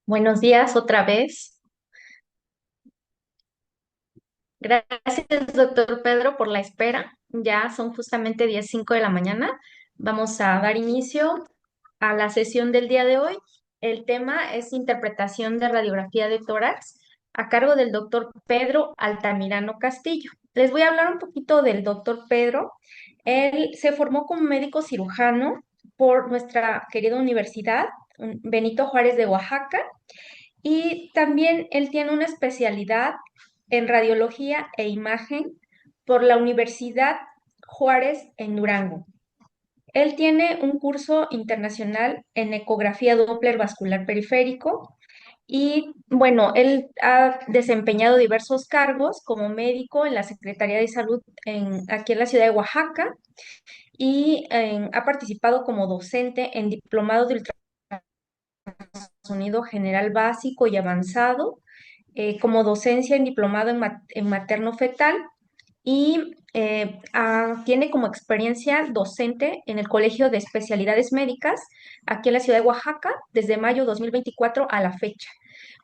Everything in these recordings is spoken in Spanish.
Buenos días otra vez. Gracias, doctor Pedro, por la espera. Ya son justamente 10:05 de la mañana. Vamos a dar inicio a la sesión del día de hoy. El tema es interpretación de radiografía de tórax a cargo del doctor Pedro Altamirano Castillo. Les voy a hablar un poquito del doctor Pedro. Él se formó como médico cirujano por nuestra querida universidad Benito Juárez de Oaxaca. Y también él tiene una especialidad en radiología e imagen por la Universidad Juárez en Durango. Él tiene un curso internacional en ecografía Doppler vascular periférico y bueno, él ha desempeñado diversos cargos como médico en la Secretaría de Salud aquí en la ciudad de Oaxaca y ha participado como docente en diplomados de ultrasonido general básico y avanzado, como docencia en diplomado en materno-fetal y tiene como experiencia docente en el Colegio de Especialidades Médicas aquí en la ciudad de Oaxaca desde mayo 2024 a la fecha.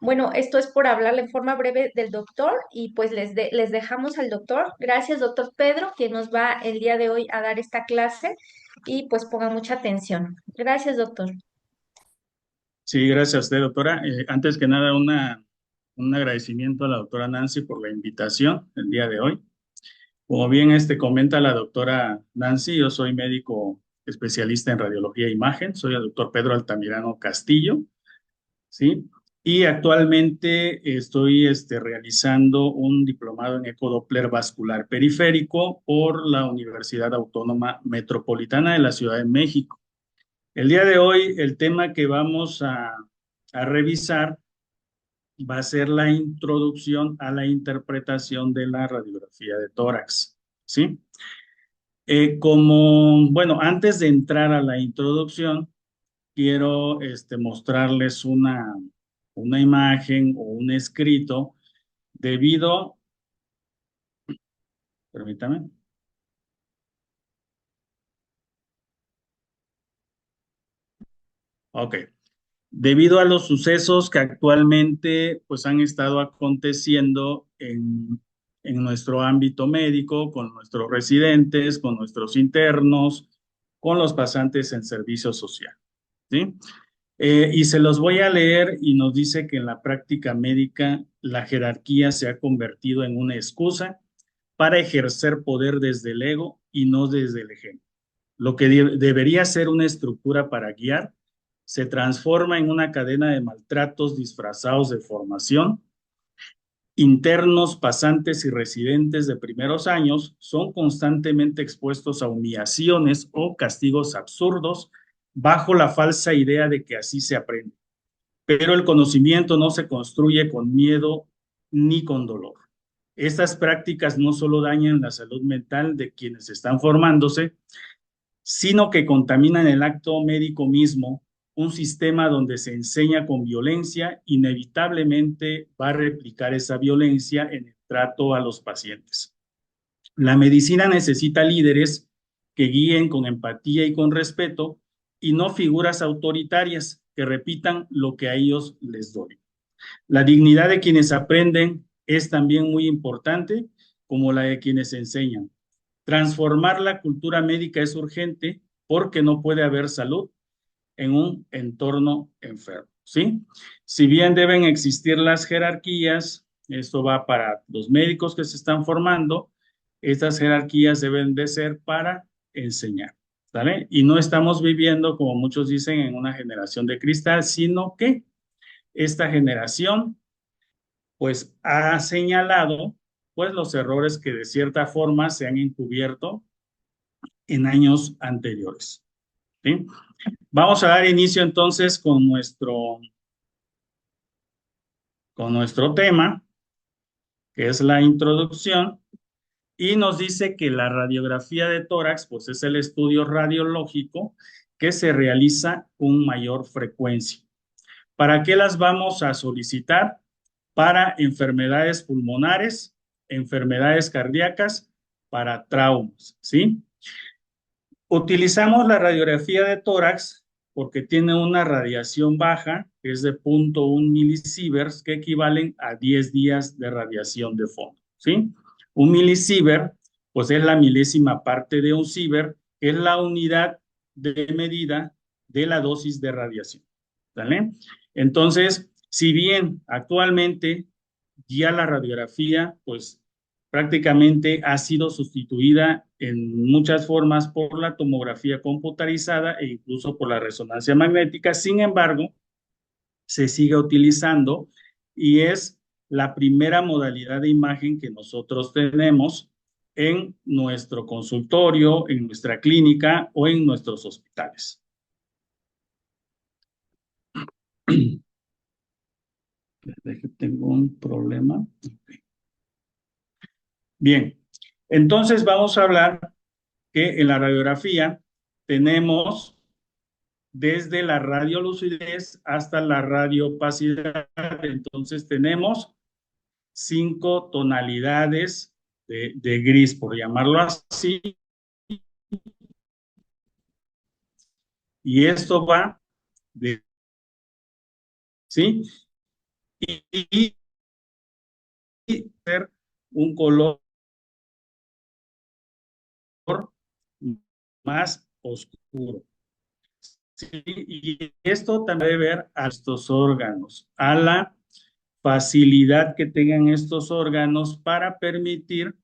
Bueno, esto es por hablarle en forma breve del doctor y pues les dejamos al doctor. Gracias, doctor Pedro, que nos va el día de hoy a dar esta clase y pues ponga mucha atención. Gracias, doctor. Sí, gracias a usted, doctora. Antes que nada, un agradecimiento a la doctora Nancy por la invitación el día de hoy. Como bien comenta la doctora Nancy, yo soy médico especialista en radiología e imagen, soy el doctor Pedro Altamirano Castillo, ¿sí? Y actualmente estoy realizando un diplomado en ecodoppler vascular periférico por la Universidad Autónoma Metropolitana de la Ciudad de México. El día de hoy, el tema que vamos a revisar va a ser la introducción a la interpretación de la radiografía de tórax, ¿sí? Bueno, antes de entrar a la introducción, quiero mostrarles una imagen o un escrito debido, permítame, ok, debido a los sucesos que actualmente pues han estado aconteciendo en nuestro ámbito médico, con nuestros residentes, con nuestros internos, con los pasantes en servicio social, ¿sí? Y se los voy a leer y nos dice que en la práctica médica la jerarquía se ha convertido en una excusa para ejercer poder desde el ego y no desde el ejemplo. Lo que debería ser una estructura para guiar se transforma en una cadena de maltratos disfrazados de formación. Internos, pasantes y residentes de primeros años son constantemente expuestos a humillaciones o castigos absurdos bajo la falsa idea de que así se aprende. Pero el conocimiento no se construye con miedo ni con dolor. Estas prácticas no solo dañan la salud mental de quienes están formándose, sino que contaminan el acto médico mismo. Un sistema donde se enseña con violencia inevitablemente va a replicar esa violencia en el trato a los pacientes. La medicina necesita líderes que guíen con empatía y con respeto y no figuras autoritarias que repitan lo que a ellos les doy. La dignidad de quienes aprenden es también muy importante, como la de quienes enseñan. Transformar la cultura médica es urgente porque no puede haber salud en un entorno enfermo, ¿sí? Si bien deben existir las jerarquías, esto va para los médicos que se están formando, estas jerarquías deben de ser para enseñar, ¿vale? Y no estamos viviendo, como muchos dicen, en una generación de cristal, sino que esta generación pues ha señalado pues los errores que de cierta forma se han encubierto en años anteriores, ¿sí? Vamos a dar inicio entonces con nuestro tema, que es la introducción, y nos dice que la radiografía de tórax pues es el estudio radiológico que se realiza con mayor frecuencia. ¿Para qué las vamos a solicitar? Para enfermedades pulmonares, enfermedades cardíacas, para traumas, ¿sí? Utilizamos la radiografía de tórax porque tiene una radiación baja, que es de 0.1 milisieverts, que equivalen a 10 días de radiación de fondo, ¿sí? Un milisievert, pues es la milésima parte de un sievert, que es la unidad de medida de la dosis de radiación, ¿vale? Entonces, si bien actualmente ya la radiografía, pues prácticamente ha sido sustituida en muchas formas por la tomografía computarizada e incluso por la resonancia magnética. Sin embargo, se sigue utilizando y es la primera modalidad de imagen que nosotros tenemos en nuestro consultorio, en nuestra clínica o en nuestros hospitales. Tengo un problema. Bien, entonces vamos a hablar que en la radiografía tenemos desde la radiolucidez hasta la radiopacidad. Entonces tenemos 5 tonalidades de gris, por llamarlo así, y esto va de, ¿sí? Y ser un color más oscuro. ¿Sí? Y esto también debe ver a estos órganos, a la facilidad que tengan estos órganos para permitir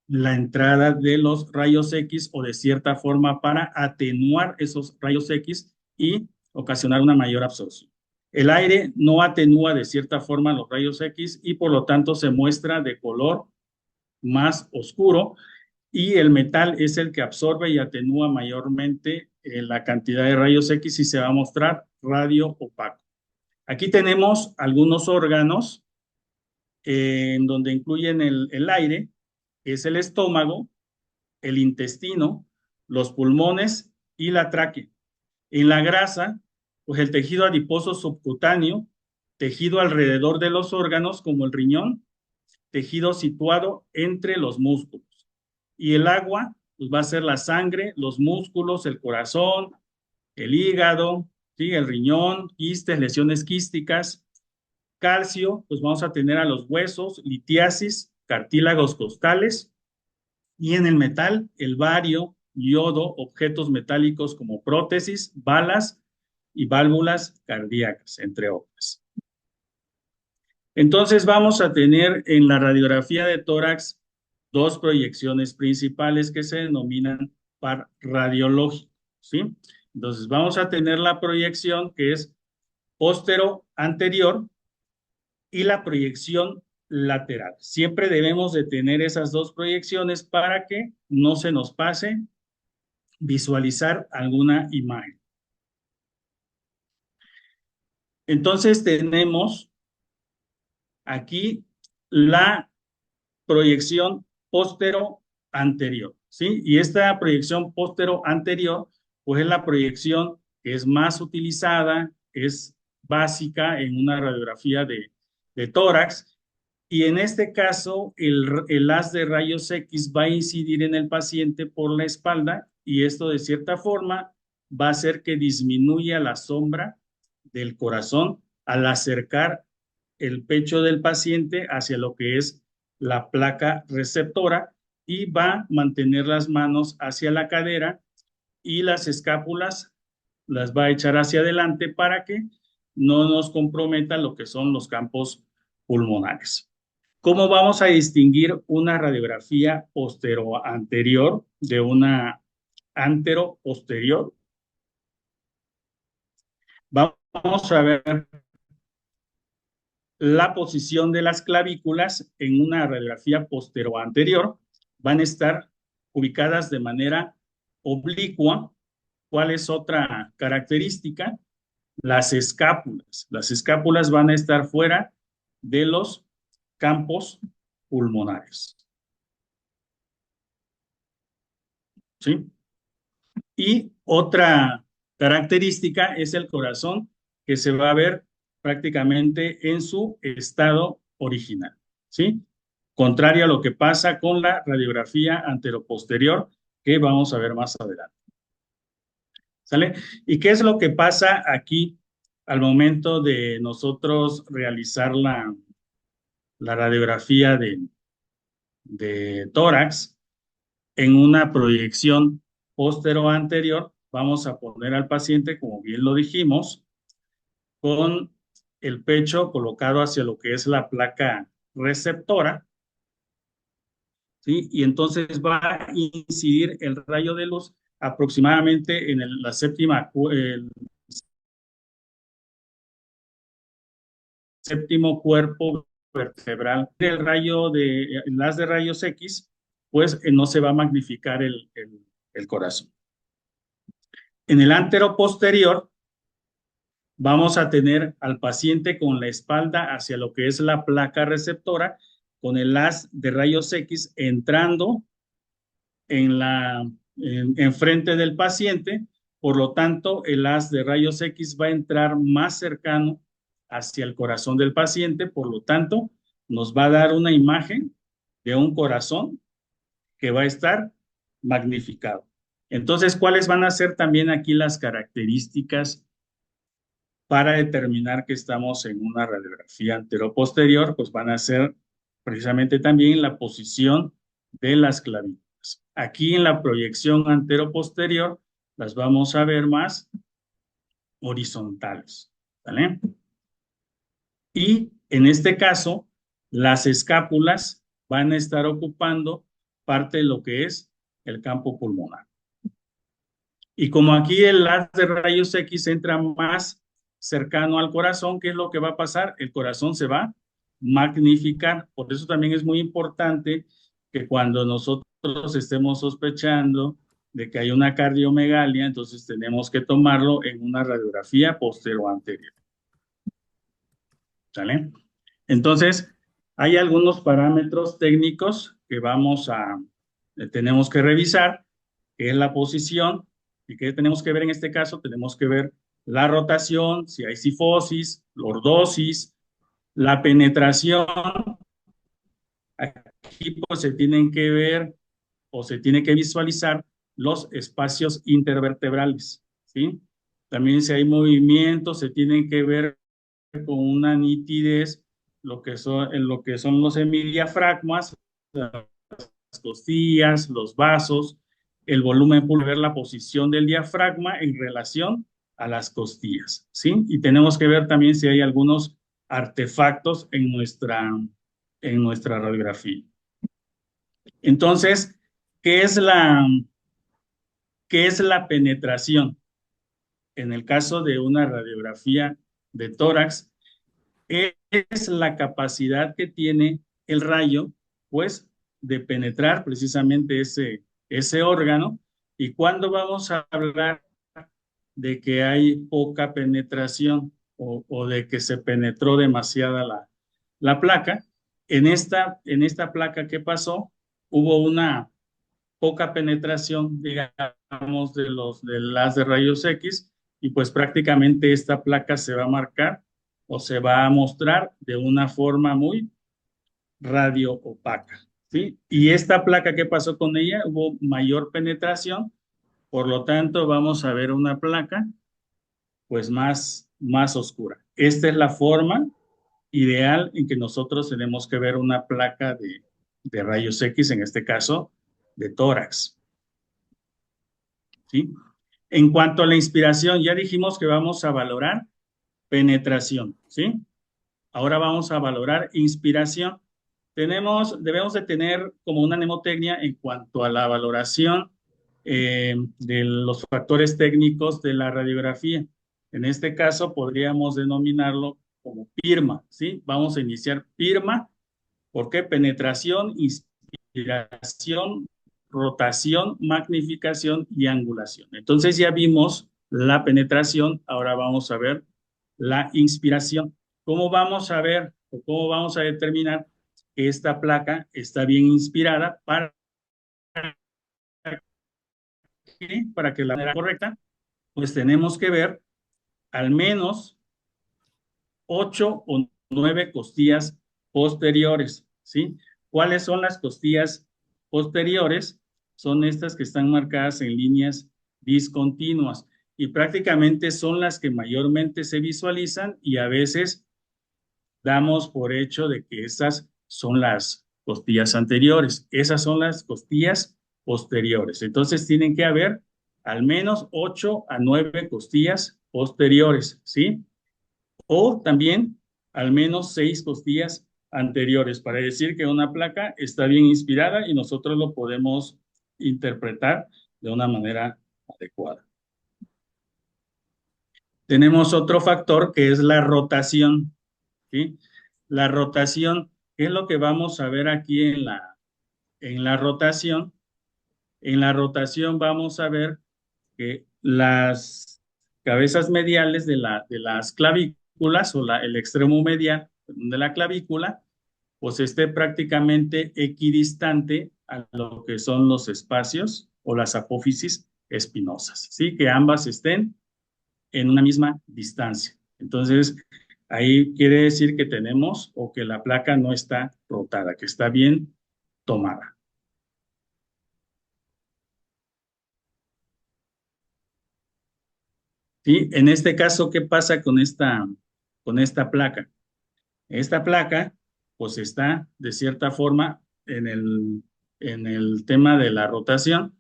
la entrada de los rayos X o de cierta forma para atenuar esos rayos X y ocasionar una mayor absorción. El aire no atenúa de cierta forma los rayos X y por lo tanto se muestra de color más oscuro y el metal es el que absorbe y atenúa mayormente la cantidad de rayos X y se va a mostrar radio opaco. Aquí tenemos algunos órganos en donde incluyen el aire, que es el estómago, el intestino, los pulmones y la tráquea. En la grasa, pues el tejido adiposo subcutáneo, tejido alrededor de los órganos como el riñón, tejido situado entre los músculos. Y el agua, pues va a ser la sangre, los músculos, el corazón, el hígado, ¿sí? El riñón, quistes, lesiones quísticas. Calcio, pues vamos a tener a los huesos, litiasis, cartílagos costales, y en el metal, el bario, yodo, objetos metálicos como prótesis, balas y válvulas cardíacas, entre otras. Entonces vamos a tener en la radiografía de tórax dos proyecciones principales que se denominan par radiológico, ¿sí? Entonces vamos a tener la proyección que es póstero anterior y la proyección lateral. Siempre debemos de tener esas dos proyecciones para que no se nos pase visualizar alguna imagen. Entonces tenemos aquí la proyección póstero anterior, ¿sí? Y esta proyección póstero anterior, pues es la proyección que es más utilizada, es básica en una radiografía de tórax. Y en este caso, el haz de rayos X va a incidir en el paciente por la espalda y esto de cierta forma va a hacer que disminuya la sombra del corazón al acercar el pecho del paciente hacia lo que es la placa receptora y va a mantener las manos hacia la cadera y las escápulas las va a echar hacia adelante para que no nos comprometa lo que son los campos pulmonares. ¿Cómo vamos a distinguir una radiografía postero-anterior de una antero-posterior? Vamos a ver la posición de las clavículas en una radiografía postero-anterior. Van a estar ubicadas de manera oblicua. ¿Cuál es otra característica? Las escápulas. Las escápulas van a estar fuera de los campos pulmonares. ¿Sí? Y otra característica es el corazón, que se va a ver prácticamente en su estado original, ¿sí? Contrario a lo que pasa con la radiografía anteroposterior, que vamos a ver más adelante. ¿Sale? ¿Y qué es lo que pasa aquí al momento de nosotros realizar la radiografía de tórax? En una proyección póstero anterior, vamos a poner al paciente, como bien lo dijimos, con el pecho colocado hacia lo que es la placa receptora, ¿sí? Y entonces va a incidir el rayo de luz aproximadamente en la séptima, el séptimo cuerpo vertebral. El rayo el haz de rayos X, pues no se va a magnificar el corazón. En el antero posterior, vamos a tener al paciente con la espalda hacia lo que es la placa receptora, con el haz de rayos X entrando en frente del paciente. Por lo tanto, el haz de rayos X va a entrar más cercano hacia el corazón del paciente. Por lo tanto, nos va a dar una imagen de un corazón que va a estar magnificado. Entonces, ¿cuáles van a ser también aquí las características para determinar que estamos en una radiografía anteroposterior? Pues van a ser precisamente también la posición de las clavículas. Aquí en la proyección anteroposterior las vamos a ver más horizontales, ¿vale? Y en este caso, las escápulas van a estar ocupando parte de lo que es el campo pulmonar. Y como aquí el haz de rayos X entra más cercano al corazón, ¿qué es lo que va a pasar? El corazón se va a magnificar. Por eso también es muy importante que cuando nosotros estemos sospechando de que hay una cardiomegalia, entonces tenemos que tomarlo en una radiografía posterior anterior. ¿Sale? Entonces, hay algunos parámetros técnicos que tenemos que revisar, que es la posición, y que tenemos que ver en este caso, tenemos que ver la rotación, si hay cifosis, lordosis, la penetración. Aquí pues se tienen que ver o se tiene que visualizar los espacios intervertebrales, ¿sí? También si hay movimientos, se tienen que ver con una nitidez en lo que son los hemidiafragmas, las costillas, los vasos, el volumen pulmonar, la posición del diafragma en relación a las costillas, ¿sí? Y tenemos que ver también si hay algunos artefactos en nuestra radiografía. Entonces, ¿qué es qué es la penetración? En el caso de una radiografía de tórax, es la capacidad que tiene el rayo, pues, de penetrar precisamente ese órgano. Y cuando vamos a hablar de que hay poca penetración o de que se penetró demasiada la placa, en esta placa que pasó, hubo una poca penetración, digamos, de las de rayos X, y pues prácticamente esta placa se va a marcar o se va a mostrar de una forma muy radio opaca, ¿sí? Y esta placa, ¿qué pasó con ella? Hubo mayor penetración, por lo tanto vamos a ver una placa pues más oscura. Esta es la forma ideal en que nosotros tenemos que ver una placa de rayos X, en este caso de tórax, ¿sí? En cuanto a la inspiración, ya dijimos que vamos a valorar penetración, ¿sí? Ahora vamos a valorar inspiración. Debemos de tener como una mnemotecnia en cuanto a la valoración de los factores técnicos de la radiografía. En este caso podríamos denominarlo como PIRMA, ¿sí? Vamos a iniciar PIRMA. ¿Por qué? Penetración, inspiración, rotación, magnificación y angulación. Entonces ya vimos la penetración, ahora vamos a ver la inspiración. ¿Cómo vamos a ver o cómo vamos a determinar que esta placa está bien inspirada para que la manera correcta? Pues tenemos que ver al menos 8 o 9 costillas posteriores, ¿sí? ¿Cuáles son las costillas posteriores? Son estas que están marcadas en líneas discontinuas. y prácticamente son las que mayormente se visualizan y a veces damos por hecho de que esas son las costillas anteriores. Esas son las costillas posteriores. Entonces tienen que haber al menos 8 a 9 costillas posteriores, ¿sí? O también al menos 6 costillas anteriores para decir que una placa está bien inspirada y nosotros lo podemos interpretar de una manera adecuada. Tenemos otro factor que es la rotación, ¿sí? La rotación, ¿qué es lo que vamos a ver aquí en la rotación? En la rotación vamos a ver que las cabezas mediales de las clavículas o el extremo medial de la clavícula, pues esté prácticamente equidistante a lo que son los espacios o las apófisis espinosas, ¿sí? Que ambas estén en una misma distancia. Entonces, ahí quiere decir que tenemos o que la placa no está rotada, que está bien tomada. ¿Sí? En este caso, ¿qué pasa con esta placa? Esta placa, pues está de cierta forma en el tema de la rotación,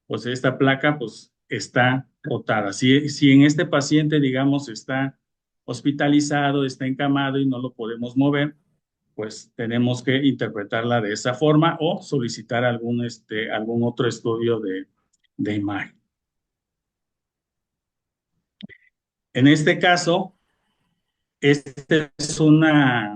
pues esta placa, pues está rotada. Si en este paciente, digamos, está hospitalizado, está encamado y no lo podemos mover, pues tenemos que interpretarla de esa forma o solicitar algún otro estudio de imagen. En este caso, esta es una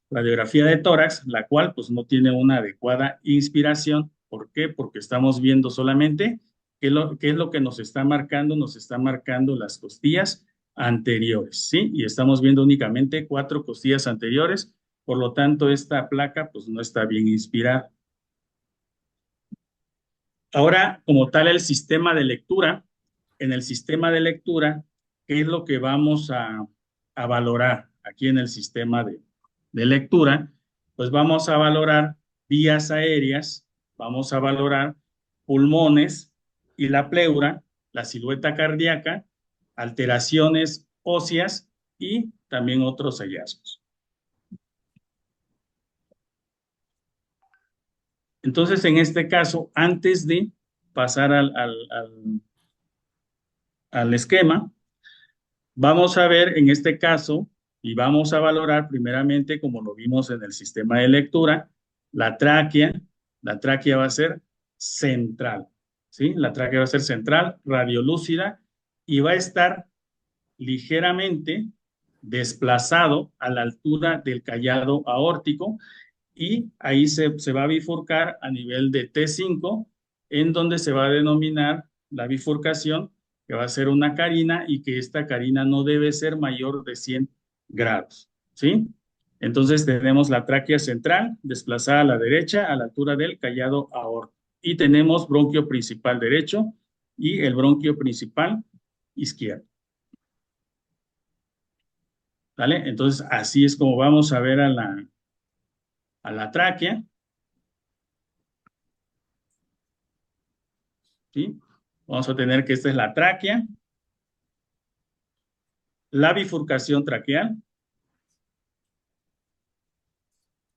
radiografía de tórax, la cual pues no tiene una adecuada inspiración. ¿Por qué? Porque estamos viendo solamente qué es lo que nos está marcando. Nos está marcando las costillas anteriores, ¿sí? Y estamos viendo únicamente 4 costillas anteriores. Por lo tanto, esta placa pues no está bien inspirada. Ahora, como tal, el sistema de lectura, en el sistema de lectura, ¿qué es lo que vamos a valorar aquí en el sistema de lectura? Pues vamos a valorar vías aéreas, vamos a valorar pulmones y la pleura, la silueta cardíaca, alteraciones óseas y también otros hallazgos. Entonces, en este caso, antes de pasar al esquema, vamos a ver en este caso y vamos a valorar primeramente, como lo vimos en el sistema de lectura, la tráquea. La tráquea va a ser central, ¿sí? La tráquea va a ser central, radiolúcida y va a estar ligeramente desplazado a la altura del callado aórtico y ahí se va a bifurcar a nivel de T5, en donde se va a denominar la bifurcación, que va a ser una carina y que esta carina no debe ser mayor de 100 grados, ¿sí? Entonces tenemos la tráquea central desplazada a la derecha a la altura del callado aórtico y tenemos bronquio principal derecho y el bronquio principal izquierdo, ¿vale? Entonces así es como vamos a ver a la tráquea, ¿sí? Vamos a tener que esta es la tráquea, la bifurcación traqueal,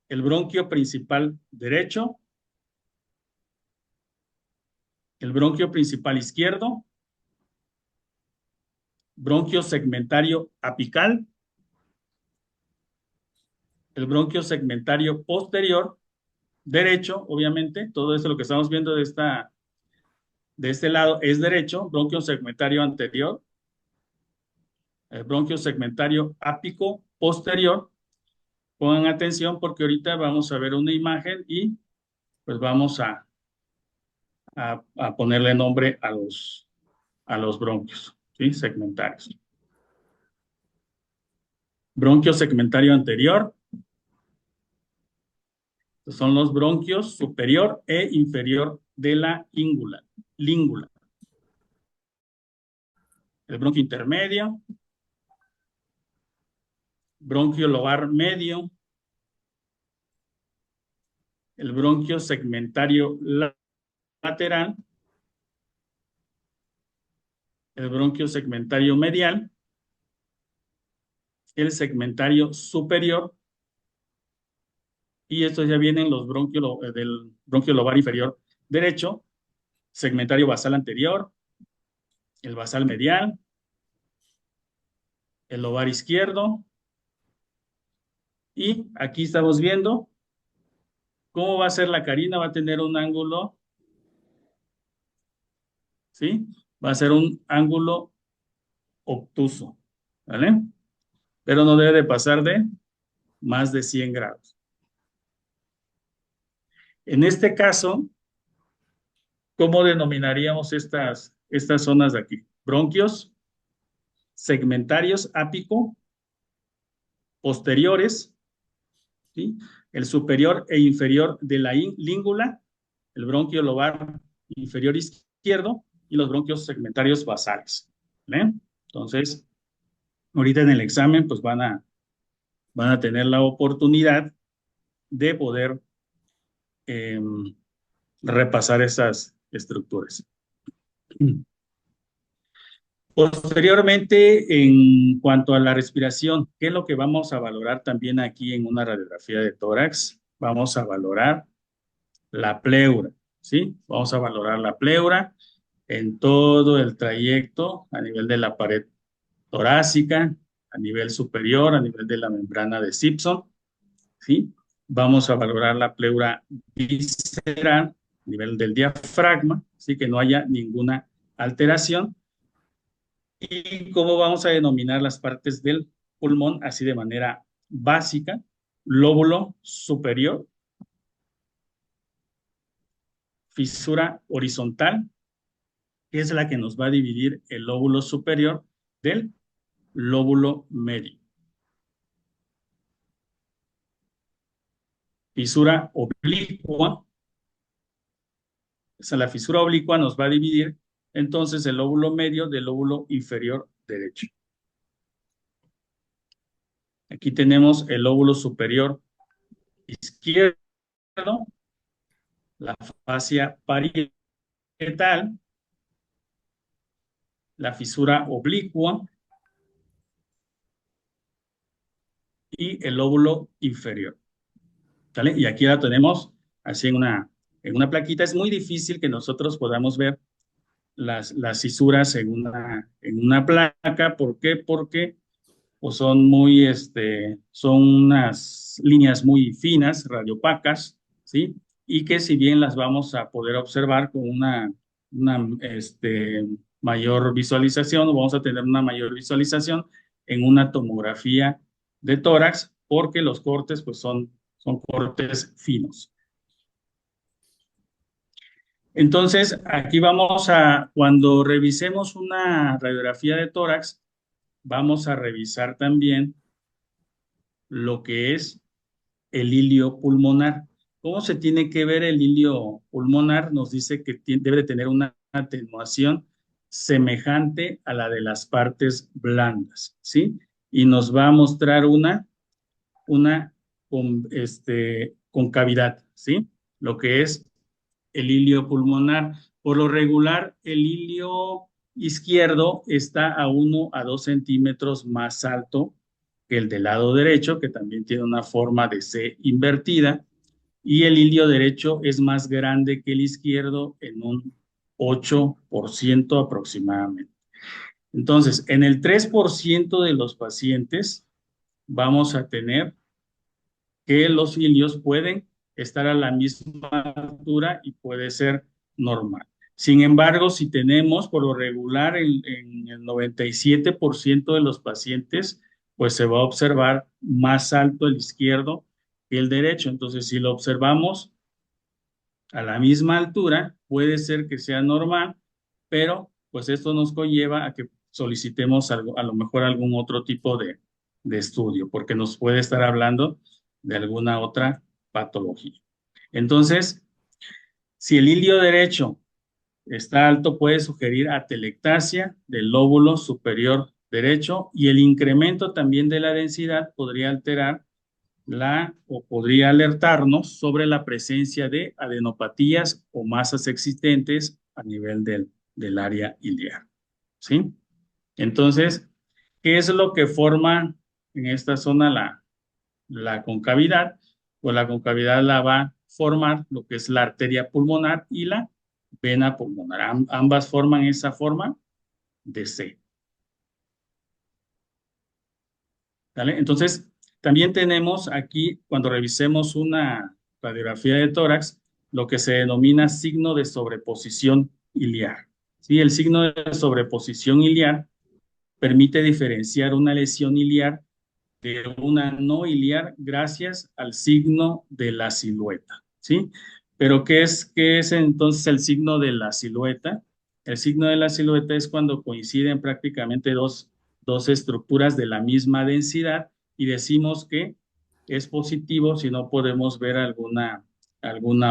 el bronquio principal derecho, el bronquio principal izquierdo, bronquio segmentario apical, el bronquio segmentario posterior derecho, obviamente, todo esto lo que estamos viendo de este lado es derecho, bronquio segmentario anterior, el bronquio segmentario ápico posterior. Pongan atención porque ahorita vamos a ver una imagen y pues vamos a ponerle nombre a los bronquios, ¿sí? Segmentarios. Bronquio segmentario anterior, son los bronquios superior e inferior de la língula. El bronquio intermedio, bronquio lobar medio, el bronquio segmentario lateral, el bronquio segmentario medial, el segmentario superior, y estos ya vienen los del bronquio lobar inferior derecho, segmentario basal anterior, el basal medial, el lobar izquierdo, y aquí estamos viendo cómo va a ser la carina, va a tener un ángulo, ¿sí? Va a ser un ángulo obtuso, ¿vale? Pero no debe de pasar de más de 100 grados. En este caso, ¿cómo denominaríamos estas zonas de aquí? Bronquios segmentarios ápico posteriores, ¿sí? El superior e inferior de la língula, el bronquio lobar inferior izquierdo y los bronquios segmentarios basales, ¿vale? Entonces, ahorita en el examen, pues van a tener la oportunidad de poder eh, repasar esas estructuras. Posteriormente, en cuanto a la respiración, ¿qué es lo que vamos a valorar también aquí en una radiografía de tórax? Vamos a valorar la pleura, ¿sí? Vamos a valorar la pleura en todo el trayecto a nivel de la pared torácica, a nivel superior, a nivel de la membrana de Simpson, ¿sí? Vamos a valorar la pleura visceral, a nivel del diafragma, ¿sí? Que no haya ninguna alteración. ¿Y cómo vamos a denominar las partes del pulmón? Así de manera básica, lóbulo superior, fisura horizontal, que es la que nos va a dividir el lóbulo superior del lóbulo medio. Fisura oblicua, esa la fisura oblicua nos va a dividir entonces el lóbulo medio del lóbulo inferior derecho. Aquí tenemos el lóbulo superior izquierdo, la fascia parietal, la fisura oblicua y el lóbulo inferior. ¿Sale? Y aquí la tenemos así en una plaquita. Es muy difícil que nosotros podamos ver las cisuras en una placa. ¿Por qué? Porque pues, son unas líneas muy finas, radiopacas, ¿sí? Y que si bien las vamos a poder observar con una mayor visualización, o vamos a tener una mayor visualización en una tomografía de tórax, porque los cortes pues son cortes finos. Entonces, aquí cuando revisemos una radiografía de tórax, vamos a revisar también lo que es el hilio pulmonar. ¿Cómo se tiene que ver el hilio pulmonar? Nos dice que debe de tener una atenuación semejante a la de las partes blandas, ¿sí? Y nos va a mostrar una concavidad, ¿sí? Lo que es el hilio pulmonar. Por lo regular, el hilio izquierdo está a 1 a 2 centímetros más alto que el del lado derecho, que también tiene una forma de C invertida, y el hilio derecho es más grande que el izquierdo en un 8% aproximadamente. Entonces, en el 3% de los pacientes vamos a tener que los hilios pueden estar a la misma altura y puede ser normal. Sin embargo, si tenemos por lo regular en el 97% de los pacientes, pues se va a observar más alto el izquierdo que el derecho. Entonces, si lo observamos a la misma altura, puede ser que sea normal, pero pues esto nos conlleva a que solicitemos algo, a lo mejor algún otro tipo de estudio, porque nos puede estar hablando de alguna otra patología. Entonces, si el hilio derecho está alto, puede sugerir atelectasia del lóbulo superior derecho y el incremento también de la densidad podría alterar o podría alertarnos sobre la presencia de adenopatías o masas existentes a nivel del área iliar. ¿sí? Entonces, ¿qué es lo que forma en esta zona la concavidad? Pues la concavidad la va a formar lo que es la arteria pulmonar y la vena pulmonar. Ambas forman esa forma de C. ¿Vale? Entonces, también tenemos aquí, cuando revisemos una radiografía de tórax, lo que se denomina signo de sobreposición iliar. ¿Sí? El signo de sobreposición iliar permite diferenciar una lesión iliar de una no iliar gracias al signo de la silueta, ¿sí? Pero qué es entonces el signo de la silueta? El signo de la silueta es cuando coinciden prácticamente dos estructuras de la misma densidad y decimos que es positivo si no podemos ver alguna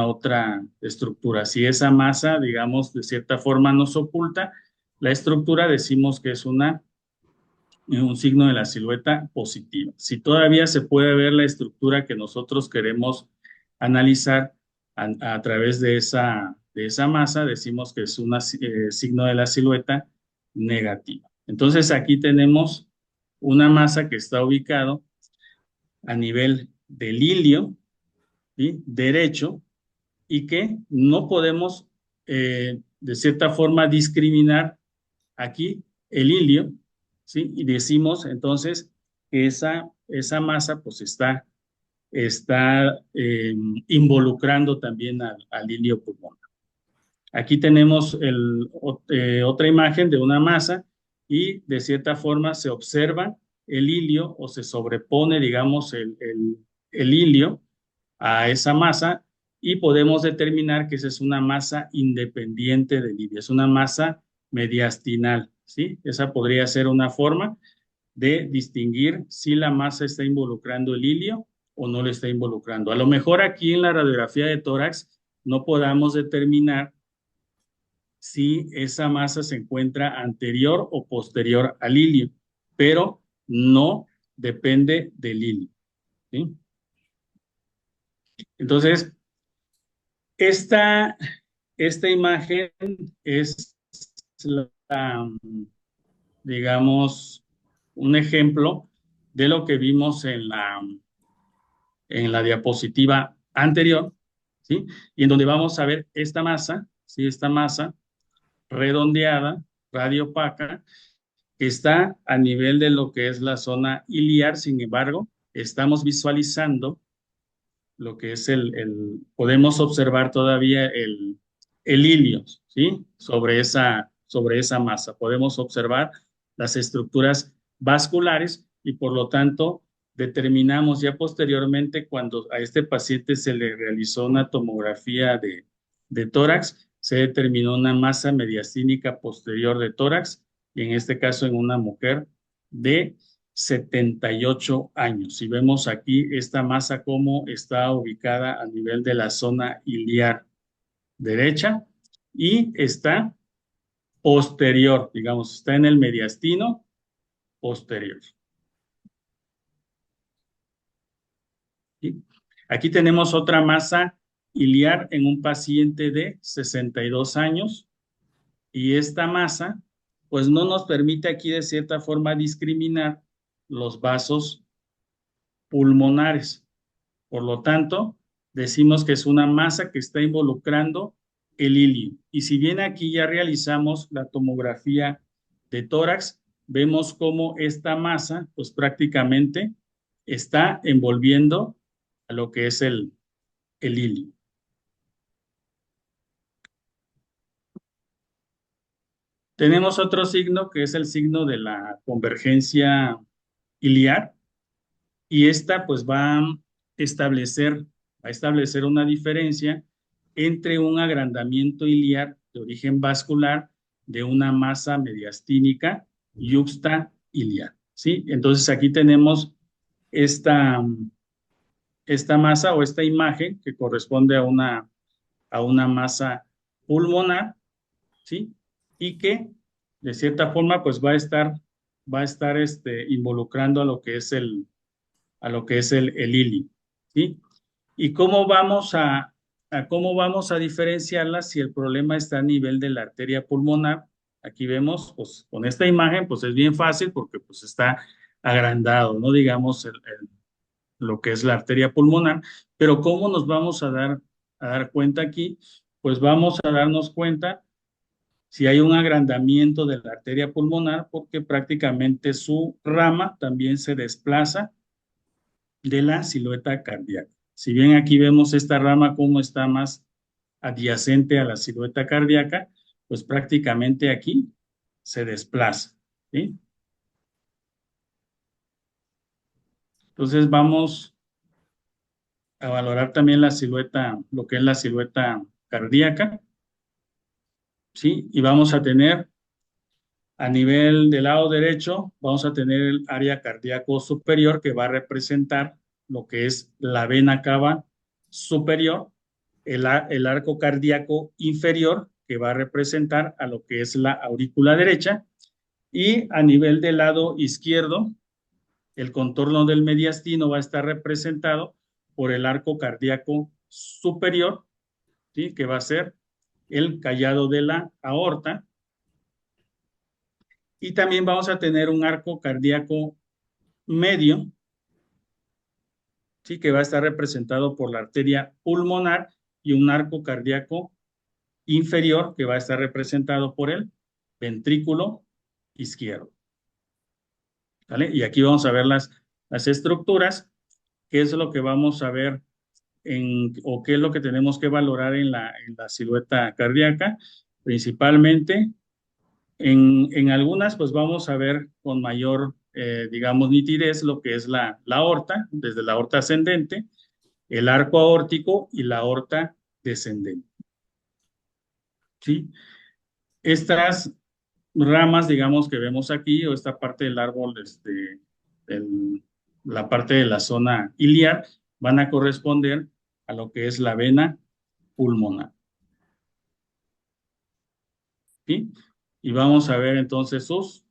otra estructura. Si esa masa, digamos, de cierta forma nos oculta la estructura, decimos que es un signo de la silueta positiva. Si todavía se puede ver la estructura que nosotros queremos analizar a través de esa masa, decimos que es un signo de la silueta negativa. Entonces aquí tenemos una masa que está ubicado a nivel del ilio, ¿sí? Derecho, y que no podemos de cierta forma discriminar aquí el ilio, ¿sí? Y decimos entonces que esa masa pues está involucrando también al ilio pulmonar. Aquí tenemos otra imagen de una masa y de cierta forma se observa el ilio o se sobrepone, digamos, el ilio a esa masa y podemos determinar que esa es una masa independiente del ilio, es una masa mediastinal, ¿sí? Esa podría ser una forma de distinguir si la masa está involucrando el ilio o no le está involucrando. A lo mejor aquí en la radiografía de tórax no podamos determinar si esa masa se encuentra anterior o posterior al ilio, pero no depende del ilio, ¿sí? Entonces, esta, esta imagen es la, digamos, un ejemplo de lo que vimos en la diapositiva anterior, ¿sí? Y en donde vamos a ver esta masa, ¿sí? Esta masa redondeada, radiopaca, que está a nivel de lo que es la zona iliar. Sin embargo, estamos visualizando lo que es podemos observar todavía el ilio, ¿sí? Sobre esa masa. Podemos observar las estructuras vasculares y por lo tanto determinamos ya posteriormente cuando a este paciente se le realizó una tomografía de tórax, se determinó una masa mediastínica posterior de tórax y en este caso en una mujer de 78 años. Y vemos aquí esta masa cómo está ubicada a nivel de la zona iliar derecha y está posterior, digamos, está en el mediastino posterior. ¿Sí? Aquí tenemos otra masa iliar en un paciente de 62 años y esta masa pues no nos permite aquí de cierta forma discriminar los vasos pulmonares. Por lo tanto, decimos que es una masa que está involucrando el ilio. Y si bien aquí ya realizamos la tomografía de tórax, vemos cómo esta masa, pues prácticamente está envolviendo a lo que es el ilio. Tenemos otro signo que es el signo de la convergencia iliar y esta pues establecer, va a establecer una diferencia entre un agrandamiento iliar de origen vascular de una masa mediastínica yuxta iliar, ¿sí? Entonces aquí tenemos esta, esta masa o esta imagen que corresponde a una masa pulmonar, ¿sí? Y que de cierta forma pues va a estar involucrando a lo que es el ILI, ¿sí? ¿Y cómo vamos a diferenciarla si el problema está a nivel de la arteria pulmonar? Aquí vemos, pues con esta imagen, pues es bien fácil porque pues está agrandado, ¿no? Digamos, lo que es la arteria pulmonar, pero ¿cómo nos vamos a dar cuenta aquí? Pues vamos a darnos cuenta si hay un agrandamiento de la arteria pulmonar porque prácticamente su rama también se desplaza de la silueta cardíaca. Si bien aquí vemos esta rama como está más adyacente a la silueta cardíaca, pues prácticamente aquí se desplaza, ¿sí? Entonces vamos a valorar también la silueta, lo que es la silueta cardíaca, ¿sí? Y vamos a tener a nivel del lado derecho, vamos a tener el área cardíaco superior que va a representar lo que es la vena cava superior, el arco cardíaco inferior que va a representar a lo que es la aurícula derecha y a nivel del lado izquierdo, el contorno del mediastino va a estar representado por el arco cardíaco superior, ¿sí? Que va a ser el callado de la aorta. Y también vamos a tener un arco cardíaco medio, ¿sí? Que va a estar representado por la arteria pulmonar y un arco cardíaco inferior que va a estar representado por el ventrículo izquierdo. ¿Vale? Y aquí vamos a ver las estructuras, qué es lo que vamos a ver o qué es lo que tenemos que valorar en la silueta cardíaca. Principalmente en algunas, pues vamos a ver con mayor, digamos, nitidez lo que es la aorta, desde la aorta ascendente, el arco aórtico y la aorta descendente. ¿Sí? Estas ramas, digamos, que vemos aquí, o esta parte del árbol, la parte de la zona iliar, van a corresponder a lo que es la vena pulmonar. ¿Sí? Y vamos a ver entonces sus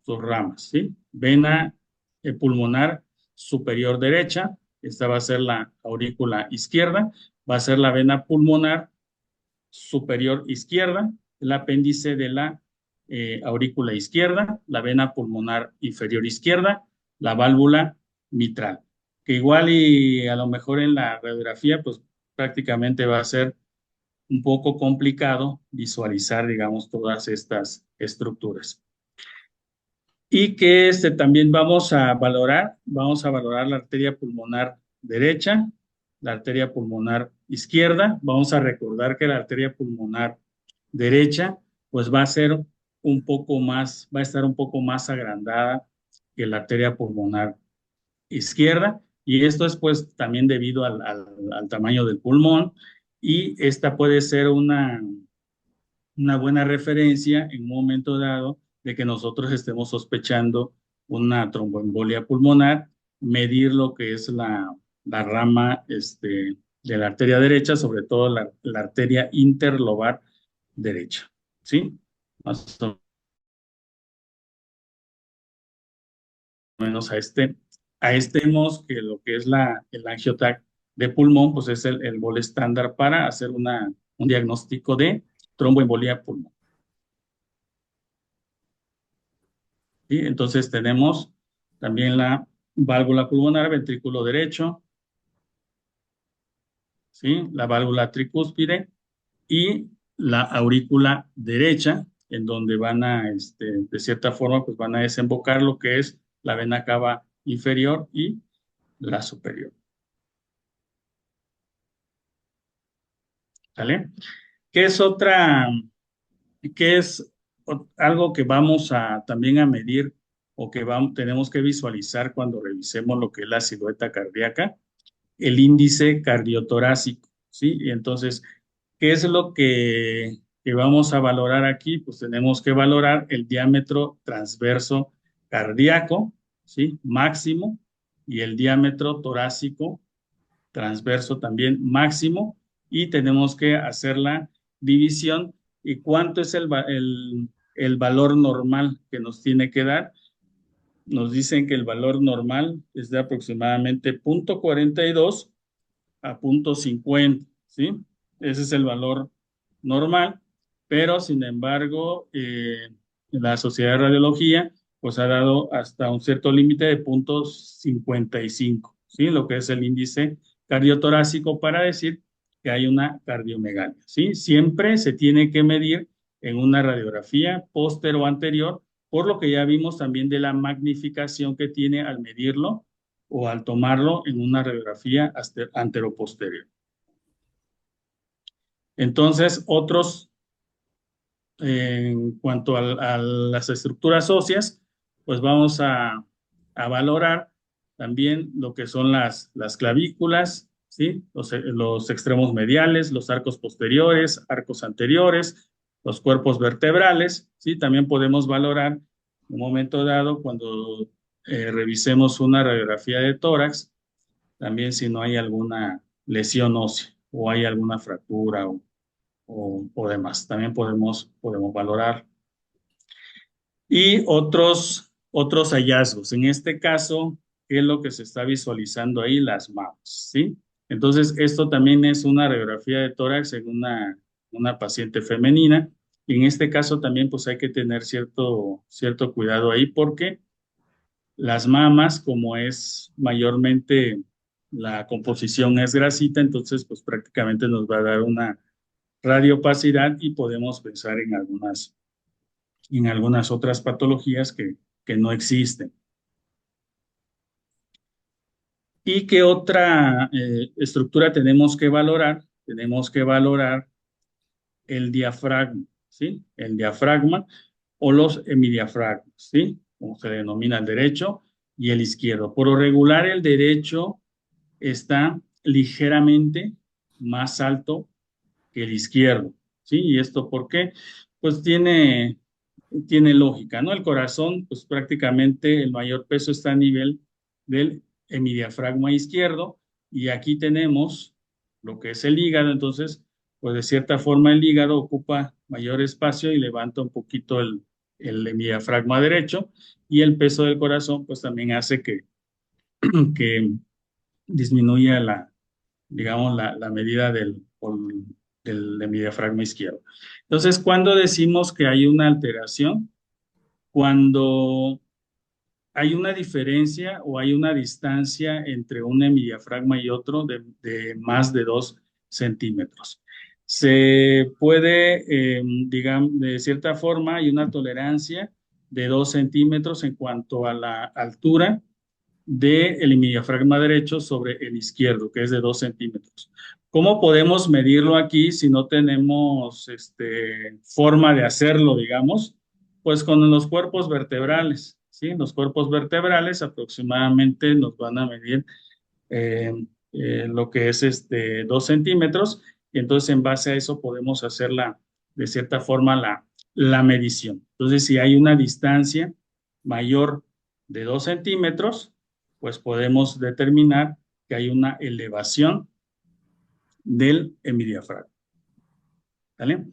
ramas, ¿sí? Vena pulmonar superior derecha, esta va a ser la aurícula izquierda, va a ser la vena pulmonar superior izquierda, el apéndice de la aurícula izquierda, la vena pulmonar inferior izquierda, la válvula mitral, que igual y a lo mejor en la radiografía, pues prácticamente va a ser un poco complicado visualizar, digamos, todas estas estructuras. Y que también vamos a valorar la arteria pulmonar derecha, la arteria pulmonar izquierda. Vamos a recordar que la arteria pulmonar derecha, pues va a ser un poco más, va a estar un poco más agrandada que la arteria pulmonar izquierda. Y esto es pues también debido al tamaño del pulmón. Y esta puede ser una buena referencia en un momento dado de que nosotros estemos sospechando una tromboembolia pulmonar, medir lo que es la rama de la arteria derecha, sobre todo la arteria interlobar derecha. ¿Sí? Más o menos a este vemos que lo que es el angiotac de pulmón, pues es el bol estándar para hacer un diagnóstico de tromboembolia pulmonar. ¿Sí? Entonces tenemos también la válvula pulmonar, ventrículo derecho, ¿sí? La válvula tricúspide y la aurícula derecha, en donde van de cierta forma, pues van a desembocar lo que es la vena cava inferior y la superior. ¿Vale? ¿Qué es qué es algo que vamos también a medir o que tenemos que visualizar cuando revisemos lo que es la silueta cardíaca? El índice cardiotorácico, ¿sí? Y entonces, ¿qué es lo que vamos a valorar aquí? Pues tenemos que valorar el diámetro transverso cardíaco, ¿sí? Máximo, y el diámetro torácico transverso también máximo, y tenemos que hacer la división y cuánto es el valor normal que nos tiene que dar. Nos dicen que el valor normal es de aproximadamente 0,42 a 0,50, ¿sí? Ese es el valor normal, pero sin embargo, la Sociedad de Radiología pues ha dado hasta un cierto límite de 0,55, ¿sí? Lo que es el índice cardiotorácico para decir que hay una cardiomegalia, ¿sí? Siempre se tiene que medir en una radiografía póster o anterior, por lo que ya vimos también de la magnificación que tiene al medirlo o al tomarlo en una radiografía anteroposterior. Entonces, otros en cuanto a las estructuras óseas, pues vamos a valorar también lo que son las clavículas, ¿sí? Los extremos mediales, los arcos posteriores, arcos anteriores, los cuerpos vertebrales, ¿sí? También podemos valorar en un momento dado cuando revisemos una radiografía de tórax, también si no hay alguna lesión ósea o hay alguna fractura o demás. También podemos valorar. Y otros hallazgos. En este caso, ¿qué es lo que se está visualizando ahí? Las mamas, ¿sí? Entonces, esto también es una radiografía de tórax en una paciente femenina. Y en este caso también pues hay que tener cierto cuidado ahí porque las mamas, como es mayormente la composición es grasita, entonces pues prácticamente nos va a dar una radiopacidad y podemos pensar en algunas otras patologías que no existen. ¿Y qué otra estructura tenemos que valorar? Tenemos que valorar el diafragma, ¿sí? El diafragma o los hemidiafragmas, ¿sí? Como se denomina el derecho y el izquierdo. Por lo regular, el derecho está ligeramente más alto que el izquierdo, ¿sí? ¿Y esto por qué? Pues tiene lógica, ¿no? El corazón, pues prácticamente el mayor peso está a nivel del hemidiafragma izquierdo y aquí tenemos lo que es el hígado, entonces, pues de cierta forma el hígado ocupa mayor espacio y levanta un poquito el hemidiafragma derecho y el peso del corazón, pues también hace que disminuya digamos, la medida del hemidiafragma izquierdo. Entonces, ¿cuándo decimos que hay una alteración? Cuando hay una diferencia o hay una distancia entre un hemidiafragma y otro de más de 2 centímetros. Se puede, digamos, de cierta forma, hay una tolerancia de 2 centímetros en cuanto a la altura del hemidiafragma derecho sobre el izquierdo, que es de 2 centímetros. ¿Cómo podemos medirlo aquí si no tenemos forma de hacerlo, digamos? Pues con los cuerpos vertebrales, ¿sí? Los cuerpos vertebrales aproximadamente nos van a medir eh, lo que es 2 centímetros, y entonces en base a eso podemos hacer de cierta forma la medición. Entonces, si hay una distancia mayor de 2 centímetros, pues podemos determinar que hay una elevación del hemidiafragma. ¿Vale?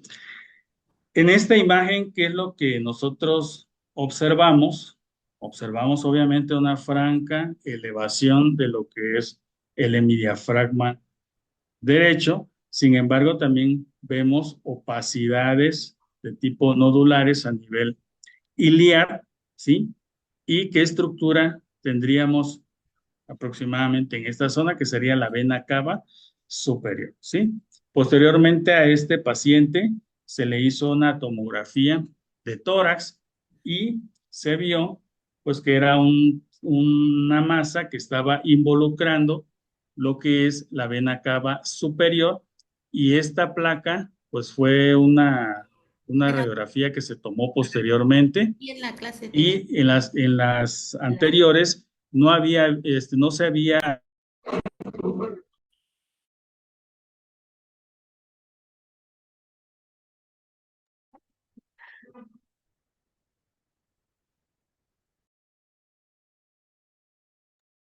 En esta imagen, ¿qué es lo que nosotros observamos? Observamos obviamente una franca elevación de lo que es el hemidiafragma derecho. Sin embargo, también vemos opacidades de tipo nodulares a nivel iliar, ¿sí? ¿Y qué estructura tendríamos aproximadamente en esta zona, que sería la vena cava superior, ¿sí? Posteriormente a este paciente se le hizo una tomografía de tórax y se vio pues que era una masa que estaba involucrando lo que es la vena cava superior y esta placa pues fue una En la, radiografía que se tomó posteriormente y en la clase de... y en las anteriores no se había.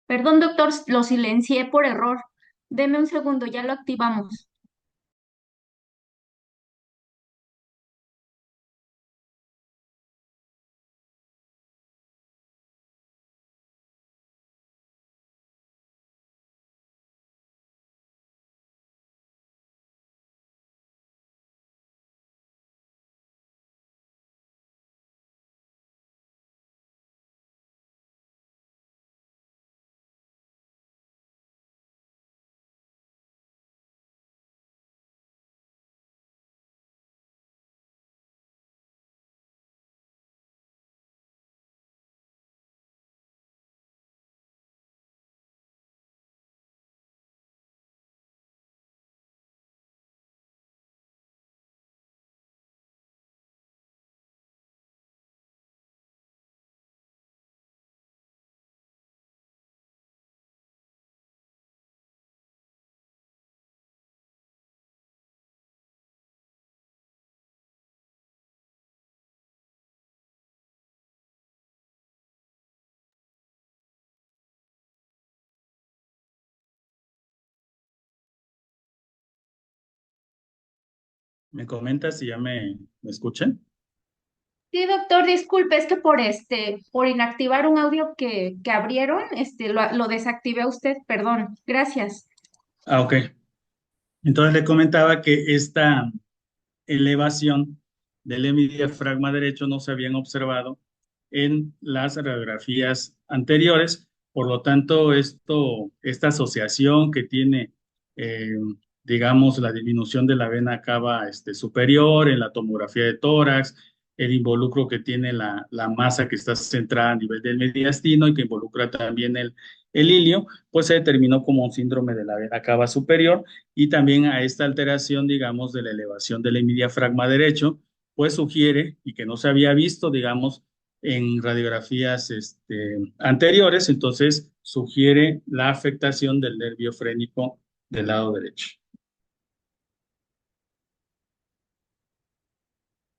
Perdón, doctor, lo silencié por error. Deme un segundo, ya lo activamos. ¿Me comentas si ya me escuchan? Sí, doctor, disculpe, es que por inactivar un audio que abrieron, lo desactivé a usted, perdón. Gracias. Ah, ok. Entonces le comentaba que esta elevación del hemidiafragma derecho no se habían observado en las radiografías anteriores. Por lo tanto, esta asociación que tiene, eh, digamos, la disminución de la vena cava superior en la tomografía de tórax, el involucro que tiene la masa que está centrada a nivel del mediastino y que involucra también el ilio, pues se determinó como un síndrome de la vena cava superior y también a esta alteración, digamos, de la elevación del hemidiafragma derecho, pues sugiere, y que no se había visto, digamos, en radiografías anteriores, entonces sugiere la afectación del nervio frénico del lado derecho.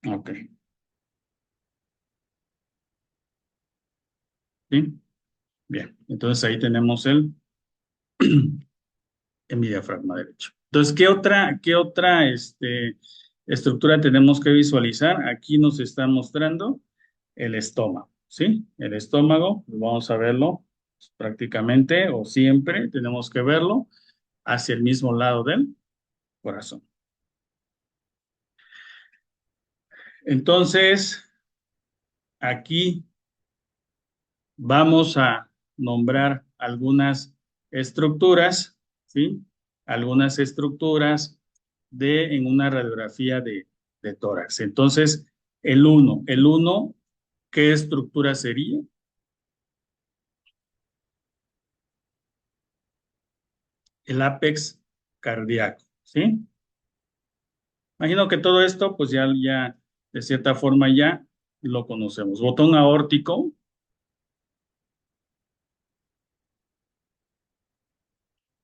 Ok, ¿sí? Bien, entonces ahí tenemos hemidiafragma derecho. Entonces, ¿qué otra estructura tenemos que visualizar? Aquí nos está mostrando el estómago, ¿sí? El estómago, pues vamos a verlo prácticamente o siempre tenemos que verlo hacia el mismo lado del corazón. Entonces, aquí vamos a nombrar algunas estructuras, ¿sí? Algunas estructuras en una radiografía de tórax. Entonces, el uno, ¿qué estructura sería? El ápex cardíaco, ¿sí? Imagino que todo esto, pues ya, de cierta forma ya lo conocemos. Botón aórtico,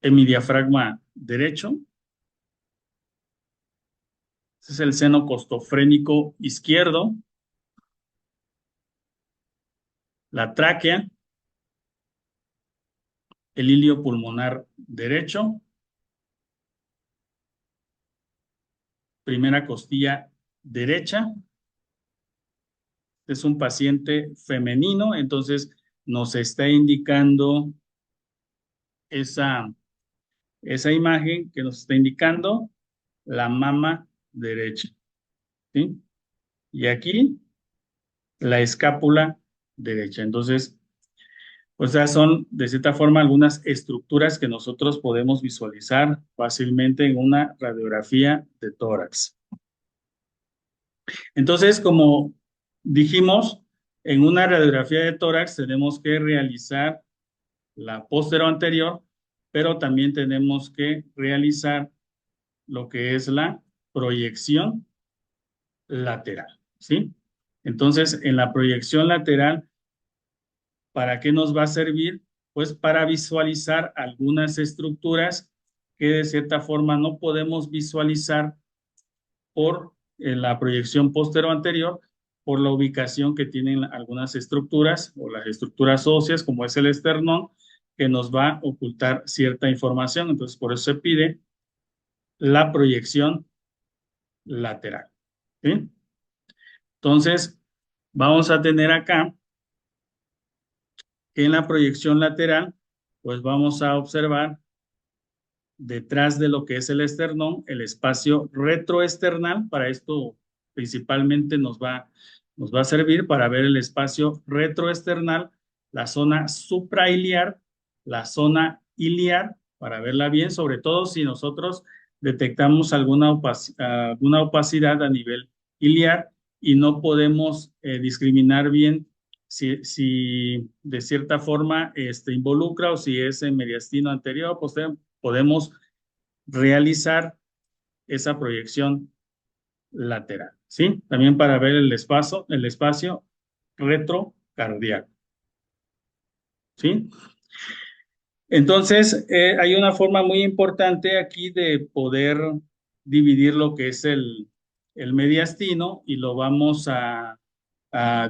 hemidiafragma derecho, ese es el seno costofrénico izquierdo, la tráquea, el ilio pulmonar derecho, primera costilla derecha. Es un paciente femenino, entonces nos está indicando esa, esa imagen que nos está indicando la mama derecha, ¿sí? Y aquí la escápula derecha. Entonces, pues ya son de cierta forma algunas estructuras que nosotros podemos visualizar fácilmente en una radiografía de tórax. Entonces, como dijimos, en una radiografía de tórax tenemos que realizar la póstero anterior, pero también tenemos que realizar lo que es la proyección lateral, ¿sí? Entonces, en la proyección lateral, ¿para qué nos va a servir? Pues para visualizar algunas estructuras que de cierta forma no podemos visualizar por la proyección póstero anterior, por la ubicación que tienen algunas estructuras o las estructuras óseas, como es el esternón, que nos va a ocultar cierta información. Entonces, por eso se pide la proyección lateral, ¿sí? Entonces, vamos a tener acá que en la proyección lateral, pues vamos a observar detrás de lo que es el esternón, el espacio retroesternal. Para esto principalmente nos va a servir para ver el espacio retroesternal, la zona suprailiar, la zona iliar, para verla bien, sobre todo si nosotros detectamos alguna opacidad a nivel iliar y no podemos discriminar bien si de cierta forma involucra o si es en mediastino anterior, pues podemos realizar esa proyección lateral, ¿sí? También para ver el espacio retrocardíaco, ¿sí? Entonces, hay una forma muy importante aquí de poder dividir lo que es el mediastino y lo vamos a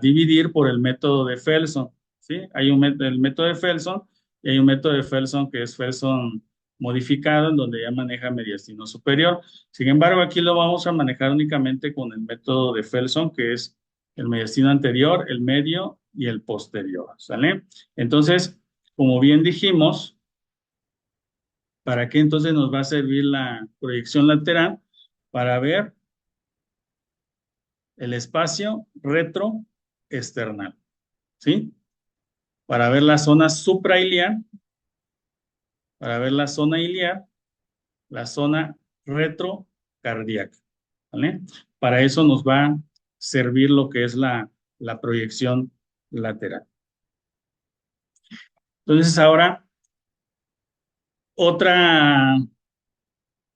dividir por el método de Felson, ¿sí? Hay el método de Felson y hay un método de Felson que es Felson modificado en donde ya maneja mediastino superior. Sin embargo, aquí lo vamos a manejar únicamente con el método de Felson, que es el mediastino anterior, el medio y el posterior, ¿sale? Entonces, como bien dijimos, ¿para qué entonces nos va a servir la proyección lateral? Para ver el espacio retroesternal, ¿sí? Para ver la zona suprailiar, para ver la zona iliar, la zona retrocardíaca, ¿vale? Para eso nos va a servir lo que es la proyección lateral. Entonces ahora, otra,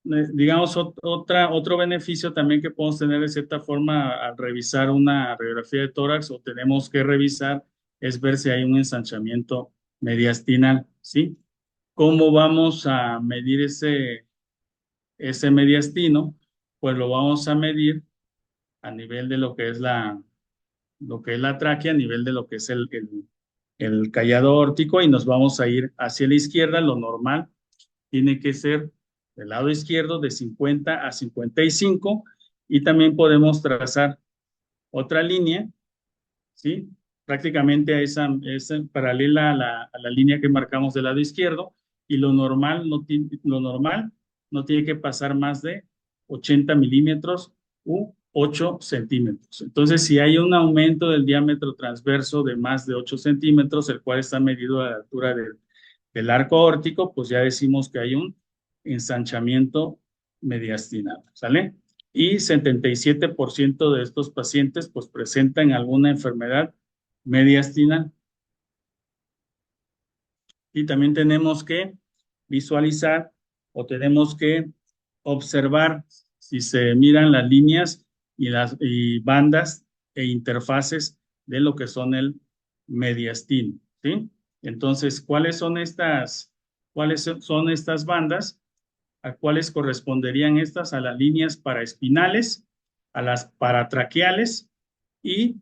digamos, otro beneficio también que podemos tener de cierta forma al revisar una radiografía de tórax o tenemos que revisar es ver si hay un ensanchamiento mediastinal, ¿sí? ¿Cómo vamos a medir ese mediastino? Pues lo vamos a medir a nivel de lo que es la tráquea, a nivel de lo que es el callado órtico y nos vamos a ir hacia la izquierda. Lo normal tiene que ser del lado izquierdo de 50 a 55 y también podemos trazar otra línea, ¿sí? Prácticamente a esa paralela a la línea que marcamos del lado izquierdo y lo normal no tiene que pasar más de 80 milímetros u 8 centímetros. Entonces, si hay un aumento del diámetro transverso de más de 8 centímetros, el cual está medido a la altura del arco órtico, pues ya decimos que hay un ensanchamiento mediastinal, ¿sale? Y 77% de estos pacientes pues presentan alguna enfermedad mediastinal. Y también tenemos que visualizar o tenemos que observar si se miran las líneas y bandas e interfaces de lo que son el mediastino, ¿sí? Entonces, ¿cuáles son estas bandas? ¿A cuáles corresponderían estas? A las líneas paraespinales, a las paratraqueales y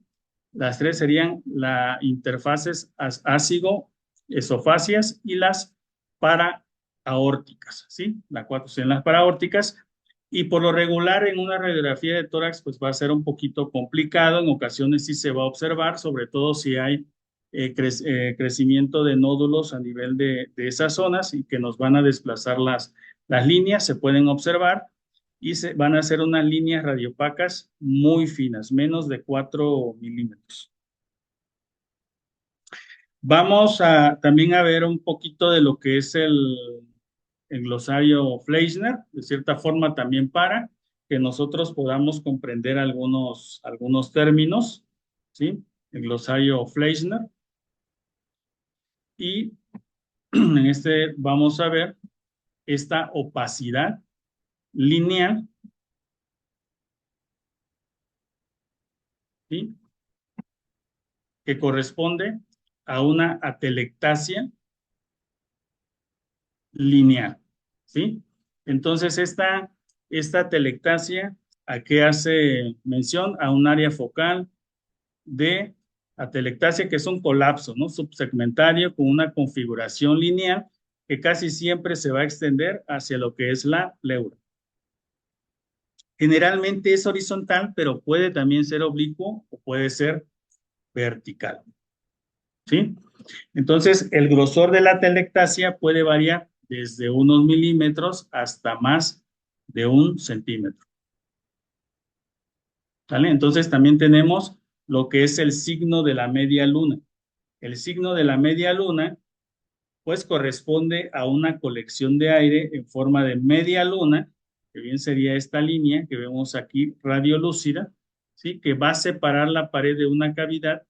las tres serían las interfaces ácido-esofáceas y las paraaórticas, ¿sí? Las cuatro serían las paraaórticas y por lo regular en una radiografía de tórax pues va a ser un poquito complicado, en ocasiones sí se va a observar, sobre todo si hay crecimiento de nódulos a nivel de esas zonas y que nos van a desplazar las líneas, se pueden observar y van a ser unas líneas radiopacas muy finas, menos de 4 milímetros. Vamos también a ver un poquito de lo que es el glosario Fleischner, de cierta forma también para que nosotros podamos comprender algunos términos, ¿sí? El glosario Fleischner. Y en este vamos a ver esta opacidad lineal, ¿sí? Que corresponde a una atelectasia lineal, ¿sí? Entonces, esta atelectasia, ¿a qué hace mención? A un área focal de atelectasia, que es un colapso, ¿no? Subsegmentario con una configuración lineal que casi siempre se va a extender hacia lo que es la pleura. Generalmente es horizontal, pero puede también ser oblicuo o puede ser vertical, ¿sí? Entonces, el grosor de la telectasia puede variar desde unos milímetros hasta más de 1 centímetro, ¿vale? Entonces, también tenemos lo que es el signo de la media luna. El signo de la media luna, pues, corresponde a una colección de aire en forma de media luna, que bien sería esta línea que vemos aquí, radiolúcida, ¿sí? Que va a separar la pared de una cavidad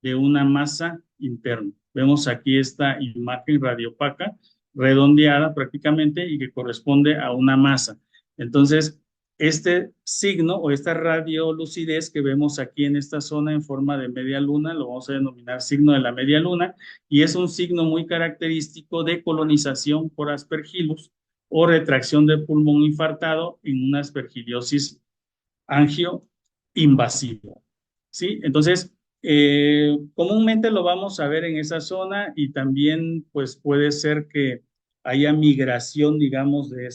de una masa interna. Vemos aquí esta imagen radiopaca, redondeada prácticamente y que corresponde a una masa. Entonces, este signo o esta radiolucidez que vemos aquí en esta zona en forma de media luna, lo vamos a denominar signo de la media luna, y es un signo muy característico de colonización por aspergillus o retracción del pulmón infartado en una aspergillosis angioinvasiva. ¿Sí? Entonces, comúnmente lo vamos a ver en esa zona y también pues puede ser que haya migración, digamos, de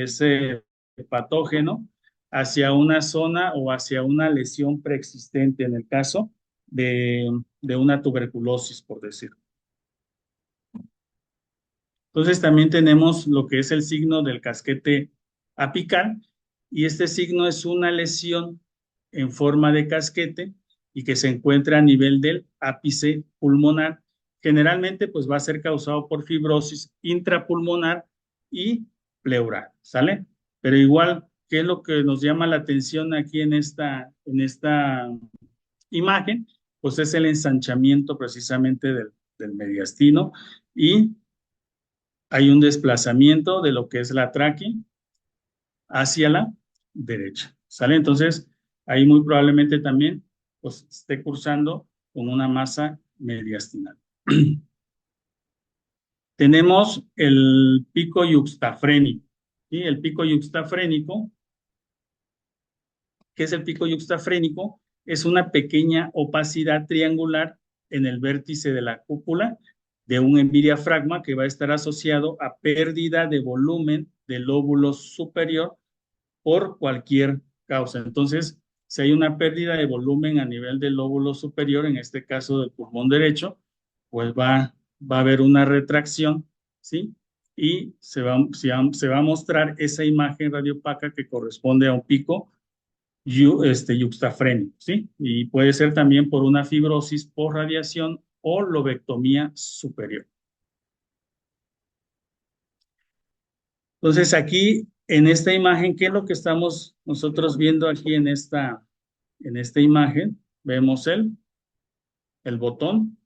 ese patógeno hacia una zona o hacia una lesión preexistente en el caso de una tuberculosis, por decirlo. Entonces también tenemos lo que es el signo del casquete apical y este signo es una lesión en forma de casquete y que se encuentra a nivel del ápice pulmonar. Generalmente pues va a ser causado por fibrosis intrapulmonar y pleural, ¿sale? Pero igual, ¿qué es lo que nos llama la atención aquí en esta imagen? Pues es el ensanchamiento precisamente del mediastino y hay un desplazamiento de lo que es la tráquea hacia la derecha, ¿sale? Entonces, ahí muy probablemente también pues, esté cursando con una masa mediastinal. Tenemos el pico yuxtafrénico, ¿sí? El pico yuxtafrénico, ¿qué es el pico yuxtafrénico? Es una pequeña opacidad triangular en el vértice de la cúpula de un envidiafragma que va a estar asociado a pérdida de volumen del lóbulo superior por cualquier causa. Entonces, si hay una pérdida de volumen a nivel del lóbulo superior, en este caso del pulmón derecho, pues va a haber una retracción, ¿sí? Y se va a mostrar esa imagen radiopaca que corresponde a un pico yuxtafrénico, ¿sí? Y puede ser también por una fibrosis por radiación o lobectomía superior. Entonces, aquí en esta imagen, ¿qué es lo que estamos nosotros viendo aquí en esta imagen? Vemos el botón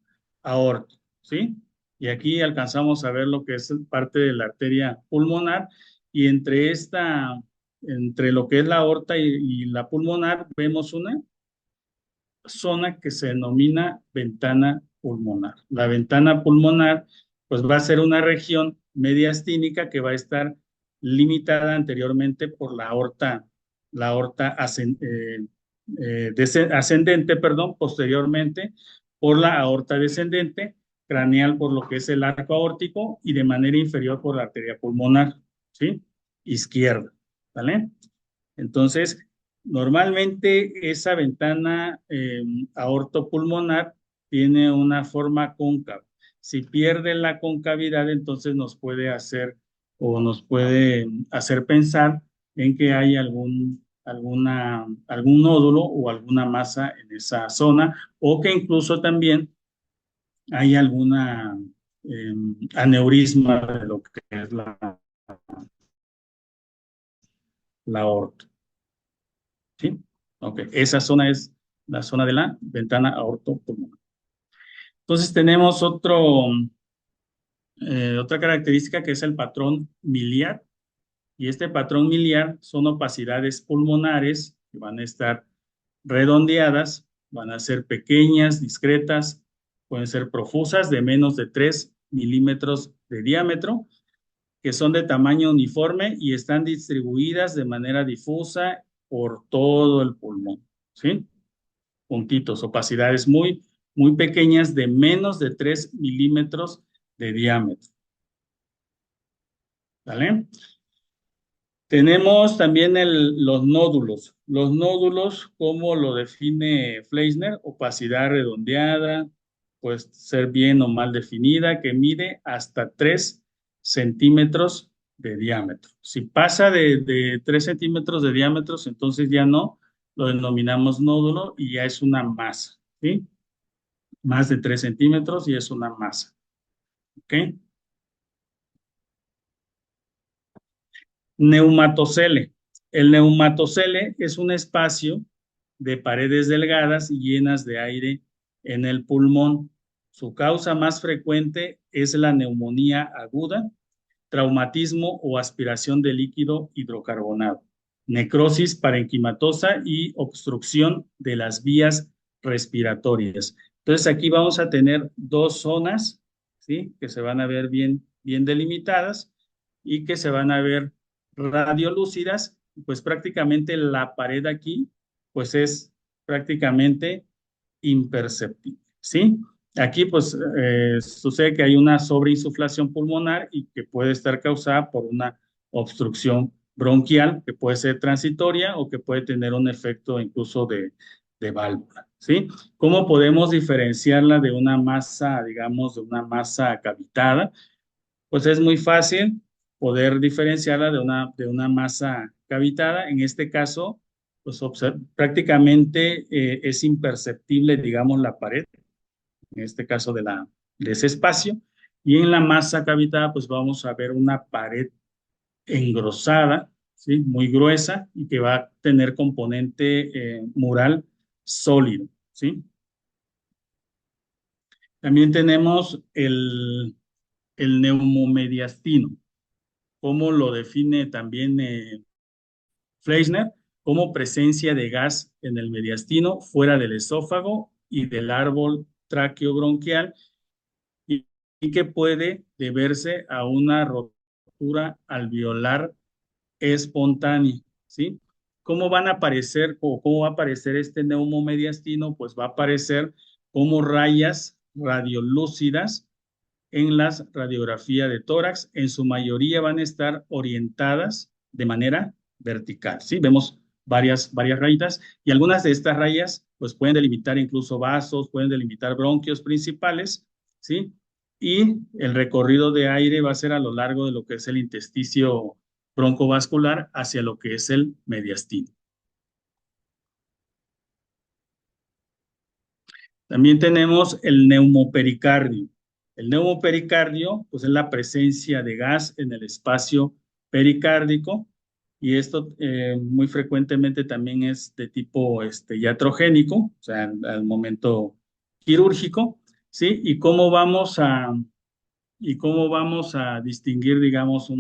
aórtico, ¿sí? Y aquí alcanzamos a ver lo que es parte de la arteria pulmonar y entre lo que es la aorta y la pulmonar, vemos una zona que se denomina ventana pulmonar. La ventana pulmonar, pues va a ser una región mediastínica que va a estar limitada anteriormente por la aorta ascendente, perdón, posteriormente por la aorta descendente, craneal por lo que es el arco aórtico y de manera inferior por la arteria pulmonar, ¿sí? Izquierda, ¿vale? Entonces, normalmente esa ventana aortopulmonar tiene una forma cóncava. Si pierde la concavidad, entonces nos puede hacer o nos puede hacer pensar en que hay algún nódulo o alguna masa en esa zona o que incluso también hay alguna aneurisma de lo que es la aorta. ¿Sí? Ok, esa zona es la zona de la ventana aortopulmonar. Entonces tenemos otra característica que es el patrón miliar. Y este patrón miliar son opacidades pulmonares que van a estar redondeadas, van a ser pequeñas, discretas, pueden ser profusas de menos de 3 milímetros de diámetro, que son de tamaño uniforme y están distribuidas de manera difusa por todo el pulmón. ¿Sí? Puntitos, opacidades muy pequeñas de menos de 3 milímetros de diámetro. ¿Vale? Tenemos también los nódulos. Los nódulos, como lo define Fleischner, opacidad redondeada, puede ser bien o mal definida, que mide hasta 3 centímetros de diámetro. Si pasa de 3 centímetros de diámetro, entonces ya no lo denominamos nódulo y ya es una masa, ¿sí? Más de 3 centímetros y es una masa. ¿Ok? Neumatocele. El neumatocele es un espacio de paredes delgadas y llenas de aire en el pulmón. Su causa más frecuente es la neumonía aguda, traumatismo o aspiración de líquido hidrocarbonado, necrosis parenquimatosa y obstrucción de las vías respiratorias. Entonces aquí vamos a tener dos zonas, ¿sí? Que se van a ver bien delimitadas y que se van a ver radiolúcidas, pues prácticamente la pared aquí, pues es prácticamente imperceptible, ¿sí? Aquí pues sucede que hay una sobreinsuflación pulmonar y que puede estar causada por una obstrucción bronquial que puede ser transitoria o que puede tener un efecto incluso de válvula, ¿sí? ¿Cómo podemos diferenciarla de una masa, digamos, de una masa cavitada? Pues es muy fácil poder diferenciarla de una masa cavitada. En este caso, pues prácticamente es imperceptible, digamos, la pared en este caso de ese espacio. Y en la masa cavitada, pues vamos a ver una pared engrosada, ¿sí? Muy gruesa y que va a tener componente mural sólido, ¿sí? También tenemos el neumomediastino, como lo define también Fleischner, como presencia de gas en el mediastino fuera del esófago y del árbol tráqueo-bronquial y, y que puede deberse a una rotura alveolar espontánea, ¿sí? ¿Cómo van a aparecer o cómo va a aparecer este neumomediastino? Pues va a aparecer como rayas radiolúcidas en las radiografías de tórax. En su mayoría van a estar orientadas de manera vertical, ¿sí? Vemos varias rayitas y algunas de estas rayas pues pueden delimitar incluso vasos, pueden delimitar bronquios principales, ¿sí? Y el recorrido de aire va a ser a lo largo de lo que es el intersticio broncovascular hacia lo que es el mediastino. También tenemos el neumopericardio. El neumopericardio, pues es la presencia de gas en el espacio pericárdico y esto muy frecuentemente también es de tipo iatrogénico, o sea, al momento quirúrgico, ¿sí? ¿Y cómo vamos a distinguir, digamos,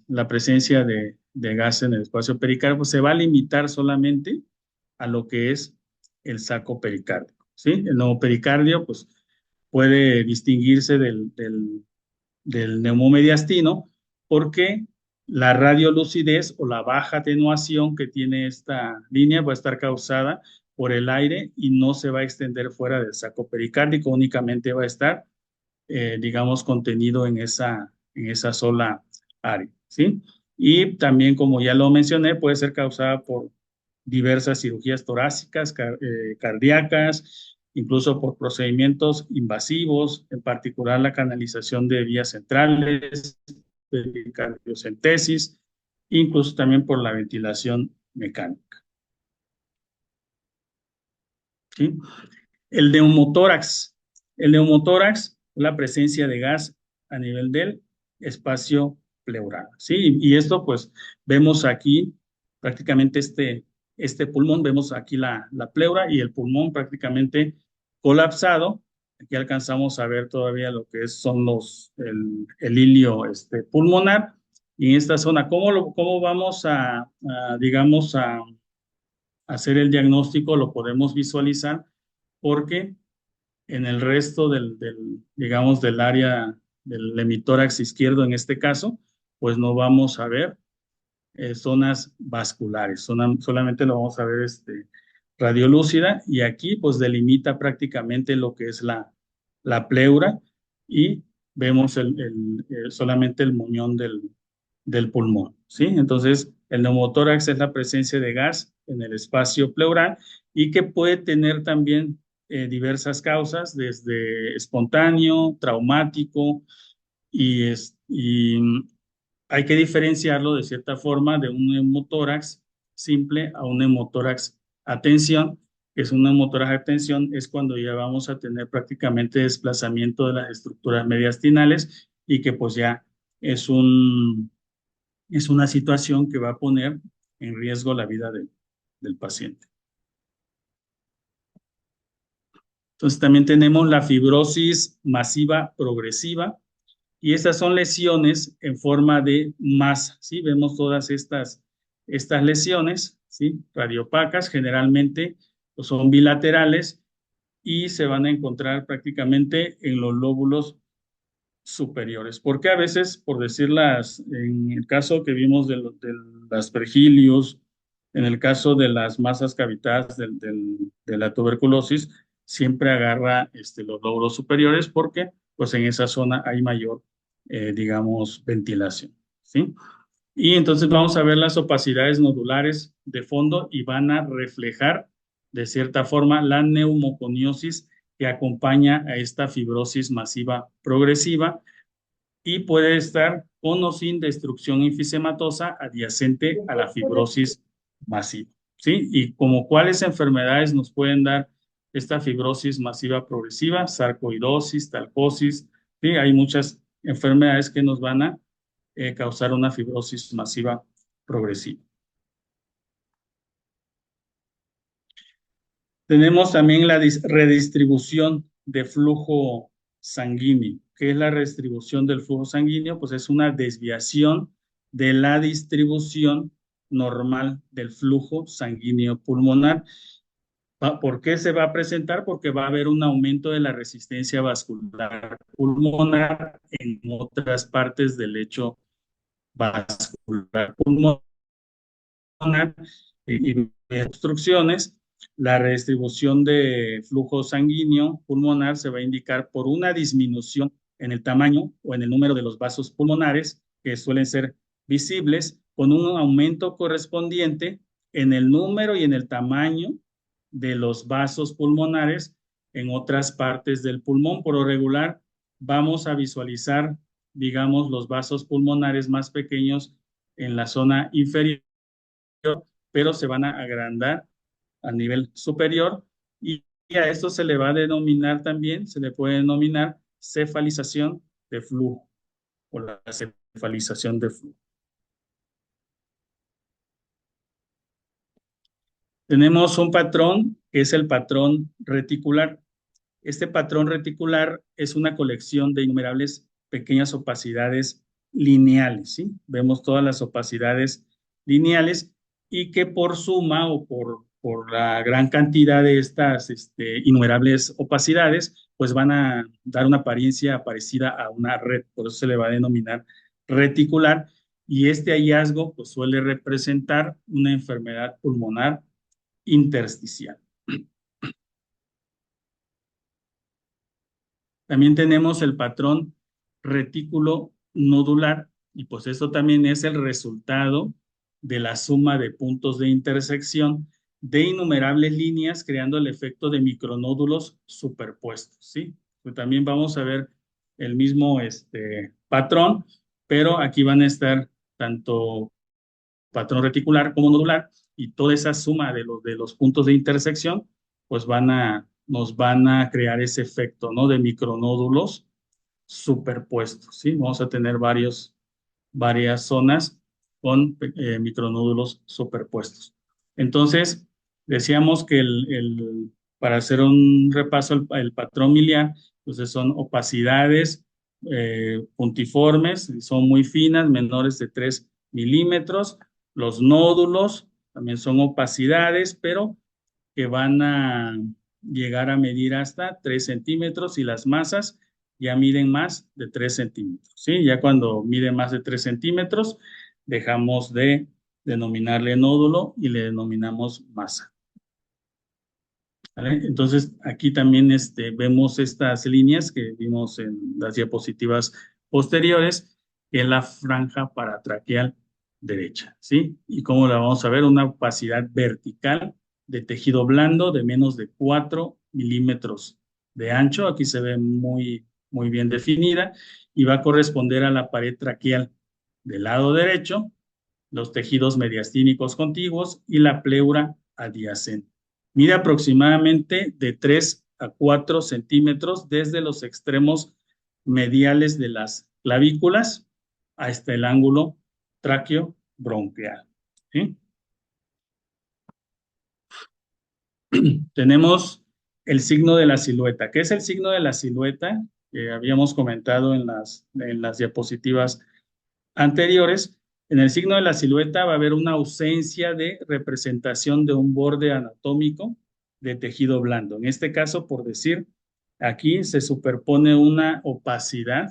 la presencia de gas en el espacio pericárdico? Pues se va a limitar solamente a lo que es el saco pericárdico, ¿sí? El neumopericardio, pues, puede distinguirse del neumomediastino porque la radiolucidez o la baja atenuación que tiene esta línea va a estar causada por el aire y no se va a extender fuera del saco pericárdico, únicamente va a estar, digamos, contenido en esa sola área, ¿sí? Y también, como ya lo mencioné, puede ser causada por diversas cirugías torácicas, cardíacas, incluso por procedimientos invasivos, en particular la canalización de vías centrales, de cardiocentesis, incluso también por la ventilación mecánica, ¿sí? El neumotórax. El neumotórax, la presencia de gas a nivel del espacio pleural, ¿sí? Y esto, pues, vemos aquí prácticamente este pulmón, vemos aquí la pleura y el pulmón prácticamente colapsado. Aquí alcanzamos a ver todavía lo que son el hilio pulmonar. Y en esta zona, ¿cómo vamos digamos, a hacer el diagnóstico? Lo podemos visualizar porque en el resto digamos, del área del hemitórax izquierdo, en este caso, pues no vamos a ver zonas vasculares, solamente lo vamos a ver radiolúcida y aquí pues delimita prácticamente lo que es la pleura y vemos solamente el muñón del pulmón, ¿sí? Entonces, el neumotórax es la presencia de gas en el espacio pleural y que puede tener también diversas causas, desde espontáneo, traumático, y hay que diferenciarlo de cierta forma de un neumotórax simple a un neumotórax a tensión, que es un neumotórax a tensión, es cuando ya vamos a tener prácticamente desplazamiento de las estructuras mediastinales y que pues ya es una situación que va a poner en riesgo la vida del paciente. Entonces también tenemos la fibrosis masiva progresiva y estas son lesiones en forma de masa, ¿sí? Vemos todas estas lesiones, ¿sí? Radiopacas, generalmente pues, son bilaterales y se van a encontrar prácticamente en los lóbulos superiores. Porque a veces, por decirlas, en el caso que vimos de las Aspergillus, en el caso de las masas cavitadas de la tuberculosis, siempre agarra los lóbulos superiores porque pues en esa zona hay mayor, digamos, ventilación, ¿sí? Y entonces vamos a ver las opacidades nodulares de fondo y van a reflejar de cierta forma la neumoconiosis que acompaña a esta fibrosis masiva progresiva y puede estar con o sin destrucción infisematosa adyacente a la fibrosis masiva, ¿sí? Y como cuáles enfermedades nos pueden dar esta fibrosis masiva progresiva, sarcoidosis, talcosis, ¿sí? Hay muchas enfermedades que nos van a causar una fibrosis masiva progresiva. Tenemos también la redistribución de flujo sanguíneo. ¿Qué es la redistribución del flujo sanguíneo? Pues es una desviación de la distribución normal del flujo sanguíneo pulmonar. ¿Por qué se va a presentar? Porque va a haber un aumento de la resistencia vascular pulmonar en otras partes del lecho vascular pulmonar y obstrucciones. La redistribución de flujo sanguíneo pulmonar se va a indicar por una disminución en el tamaño o en el número de los vasos pulmonares, que suelen ser visibles, con un aumento correspondiente en el número y en el tamaño de los vasos pulmonares en otras partes del pulmón. Por lo regular, vamos a visualizar, digamos, los vasos pulmonares más pequeños en la zona inferior, pero se van a agrandar a nivel superior y a esto se le va a denominar también, se le puede denominar cefalización de flujo o la cefalización de flujo. Tenemos un patrón que es el patrón reticular. Este patrón reticular es una colección de innumerables pequeñas opacidades lineales, ¿sí? Vemos todas las opacidades lineales y que por suma o por la gran cantidad de estas innumerables opacidades, pues van a dar una apariencia parecida a una red, por eso se le va a denominar reticular y este hallazgo pues suele representar una enfermedad pulmonar intersticial. También tenemos el patrón retículo nodular y pues esto también es el resultado de la suma de puntos de intersección de innumerables líneas creando el efecto de micronódulos superpuestos, ¿sí? Pues también vamos a ver el mismo patrón, pero aquí van a estar tanto patrón reticular como nodular y toda esa suma de los puntos de intersección, pues nos van a crear ese efecto, ¿no? De micronódulos superpuestos, ¿sí? Vamos a tener varias zonas con micronódulos superpuestos. Entonces, decíamos que para hacer un repaso, el patrón miliar, entonces son opacidades puntiformes, son muy finas, menores de 3 milímetros. Los nódulos también son opacidades, pero que van a llegar a medir hasta 3 centímetros y las masas ya miden más de 3 centímetros, ¿sí? Ya cuando mide más de 3 centímetros, dejamos de denominarle nódulo y le denominamos masa, ¿vale? Entonces, aquí también vemos estas líneas que vimos en las diapositivas posteriores, que es la franja paratraqueal derecha, ¿sí? Y como la vamos a ver, una opacidad vertical de tejido blando de menos de 4 milímetros de ancho. Aquí se ve muy bien definida y va a corresponder a la pared traqueal del lado derecho, los tejidos mediastínicos contiguos y la pleura adyacente. Mide aproximadamente de 3 a 4 centímetros desde los extremos mediales de las clavículas hasta el ángulo tráqueo-bronquial, ¿sí? Tenemos el signo de la silueta. ¿Qué es el signo de la silueta? Que habíamos comentado en las diapositivas anteriores. En el signo de la silueta va a haber una ausencia de representación de un borde anatómico de tejido blando. En este caso, por decir, aquí se superpone una opacidad,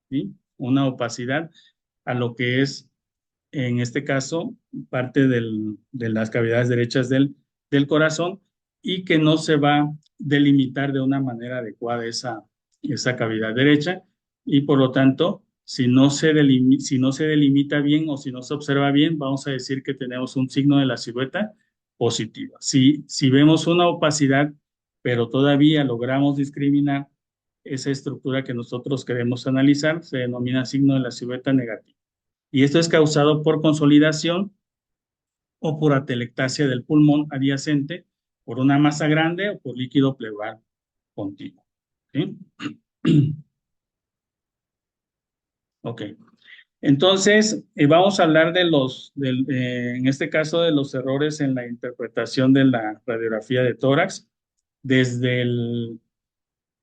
¿sí? Una opacidad a lo que es, en este caso, parte de las cavidades derechas del corazón y que no se va a delimitar de una manera adecuada esa cavidad derecha y por lo tanto, si no se delimita bien o si no se observa bien, vamos a decir que tenemos un signo de la silueta positiva. Si vemos una opacidad, pero todavía logramos discriminar esa estructura que nosotros queremos analizar, se denomina signo de la silueta negativa. Y esto es causado por consolidación o por atelectasia del pulmón adyacente, por una masa grande o por líquido pleural continuo. ¿Sí? Ok. Entonces, vamos a hablar en este caso, de los errores en la interpretación de la radiografía de tórax, desde el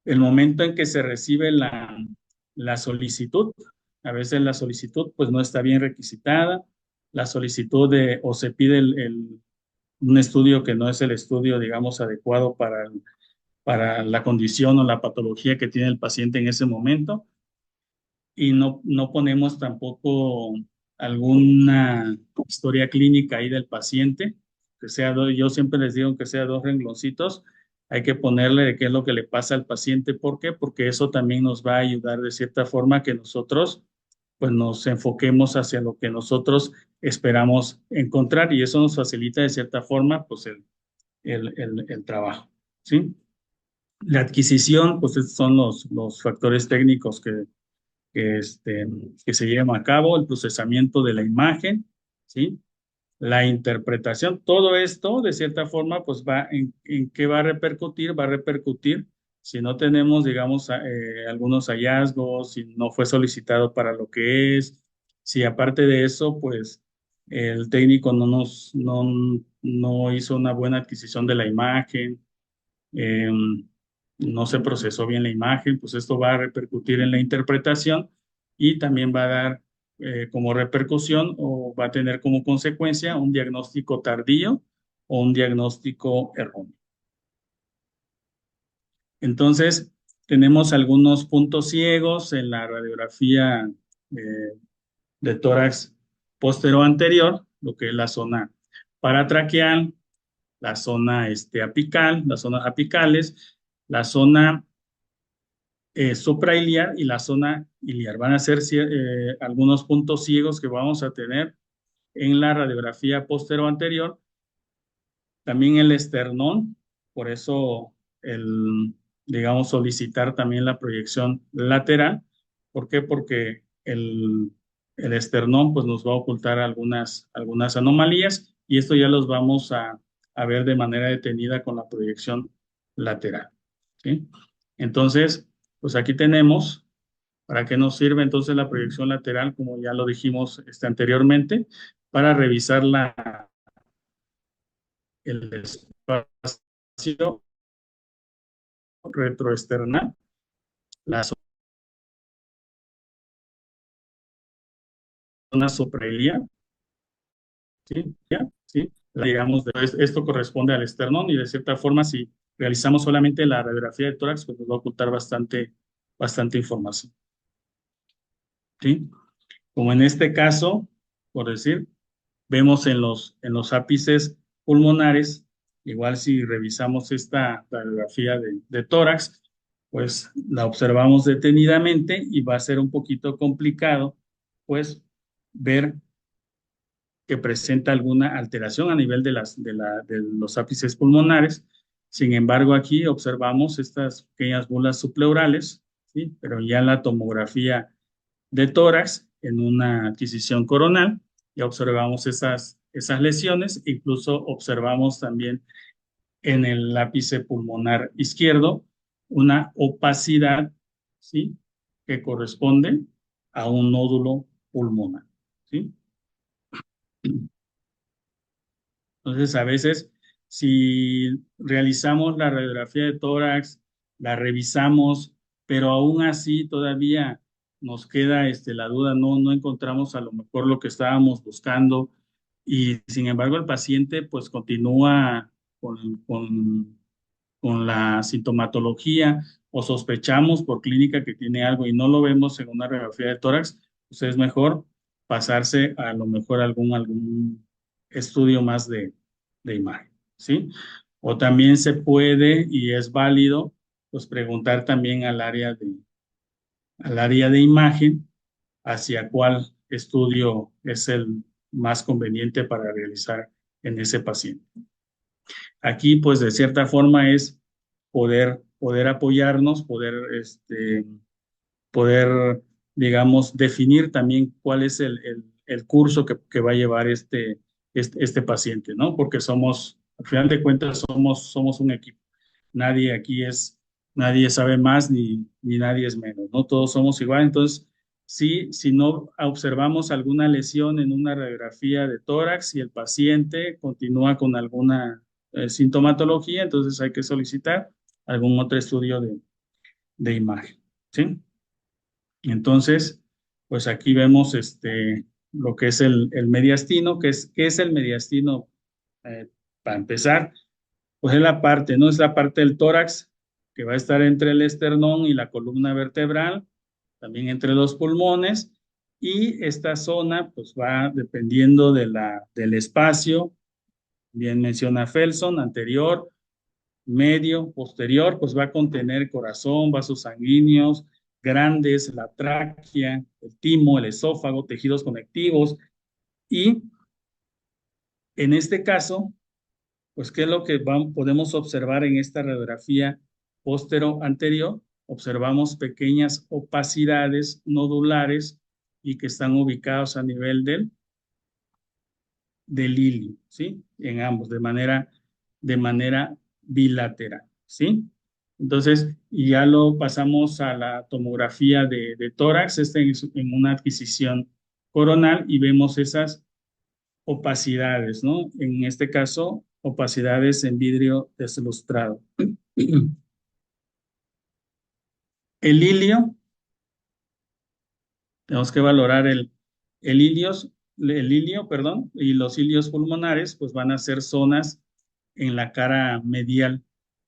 momento en que se recibe la solicitud. A veces la solicitud pues no está bien requisitada, la solicitud o se pide un estudio que no es el estudio, digamos, adecuado para la condición o la patología que tiene el paciente en ese momento y no ponemos tampoco alguna historia clínica ahí del paciente, yo siempre les digo que sea dos rengloncitos, hay que ponerle de qué es lo que le pasa al paciente. ¿Por qué? Porque eso también nos va a ayudar de cierta forma que nosotros pues nos enfoquemos hacia lo que nosotros esperamos encontrar y eso nos facilita de cierta forma pues el trabajo, ¿sí? La adquisición, pues estos son los factores técnicos que, este, que se llevan a cabo, el procesamiento de la imagen, ¿sí? La interpretación, todo esto de cierta forma pues va en qué va a repercutir si no tenemos, digamos, algunos hallazgos, si no fue solicitado para lo que es, si aparte de eso pues el técnico no hizo una buena adquisición de la imagen, eh, no se procesó bien la imagen, pues esto va a repercutir en la interpretación y también va a dar como repercusión o va a tener como consecuencia un diagnóstico tardío o un diagnóstico erróneo. Entonces, tenemos algunos puntos ciegos en la radiografía eh, de tórax postero-anterior, lo que es la zona paratraqueal, la zona apical, las zonas apicales, la zona suprailiar y la zona iliar. Van a ser algunos puntos ciegos que vamos a tener en la radiografía postero anterior. También el esternón, por eso digamos, solicitar también la proyección lateral. ¿Por qué? Porque el esternón pues, nos va a ocultar algunas anomalías y esto ya los vamos a ver de manera detenida con la proyección lateral. ¿Sí? Entonces, pues aquí tenemos para qué nos sirve entonces la proyección lateral, como ya lo dijimos anteriormente, para revisar el espacio retroesternal, la zona suprailiar, ¿sí? ¿Ya? ¿Sí? Digamos, esto corresponde al esternón y de cierta forma, si realizamos solamente la radiografía de tórax, pues nos va a ocultar bastante información, ¿sí? Como en este caso, por decir, vemos en los ápices pulmonares, igual si revisamos esta radiografía de tórax, pues la observamos detenidamente y va a ser un poquito complicado, pues, ver que presenta alguna alteración a nivel de los ápices pulmonares. Sin embargo, aquí observamos estas pequeñas bolas subpleurales, ¿sí? Pero ya en la tomografía de tórax, en una adquisición coronal, ya observamos esas lesiones, incluso observamos también en el ápice pulmonar izquierdo una opacidad, ¿sí? Que corresponde a un nódulo pulmonar, ¿sí? Entonces, a veces, si realizamos la radiografía de tórax, la revisamos, pero aún así todavía nos queda la duda, no encontramos a lo mejor lo que estábamos buscando y sin embargo el paciente pues continúa con, con, con la sintomatología o sospechamos por clínica que tiene algo y no lo vemos en una radiografía de tórax, pues es mejor pasarse a lo mejor algún estudio más de imagen, ¿sí? O también se puede y es válido, pues preguntar también al área de imagen hacia cuál estudio es el más conveniente para realizar en ese paciente. Aquí, pues de cierta forma es poder apoyarnos, poder, digamos, definir también cuál es el curso que va a llevar este paciente, ¿no? Porque somos, al final de cuentas, somos un equipo. Nadie aquí nadie sabe más ni nadie es menos, ¿no? Todos somos igual. Entonces, sí, si no observamos alguna lesión en una radiografía de tórax y el paciente continúa con alguna sintomatología, entonces hay que solicitar algún otro estudio de imagen, ¿sí? Entonces, pues aquí vemos lo que es el mediastino, ¿qué es el mediastino? Eh, para empezar, pues es la parte, ¿no? Es la parte del tórax que va a estar entre el esternón y la columna vertebral, también entre los pulmones, y esta zona pues va dependiendo del espacio, bien menciona Felson, anterior, medio, posterior, pues va a contener corazón, vasos sanguíneos grandes, la tráquea, el timo, el esófago, tejidos conectivos, y en este caso, pues, ¿qué es lo que podemos observar en esta radiografía póstero-anterior? Observamos pequeñas opacidades nodulares y que están ubicados a nivel del ilio, ¿sí? En ambos, de manera bilateral, ¿sí? Entonces, y ya lo pasamos a la tomografía de tórax, es en una adquisición coronal y vemos esas opacidades, ¿no? En este caso, opacidades en vidrio deslustrado. El ilio, tenemos que valorar el ilio, perdón, y los ilios pulmonares, pues van a ser zonas en la cara medial,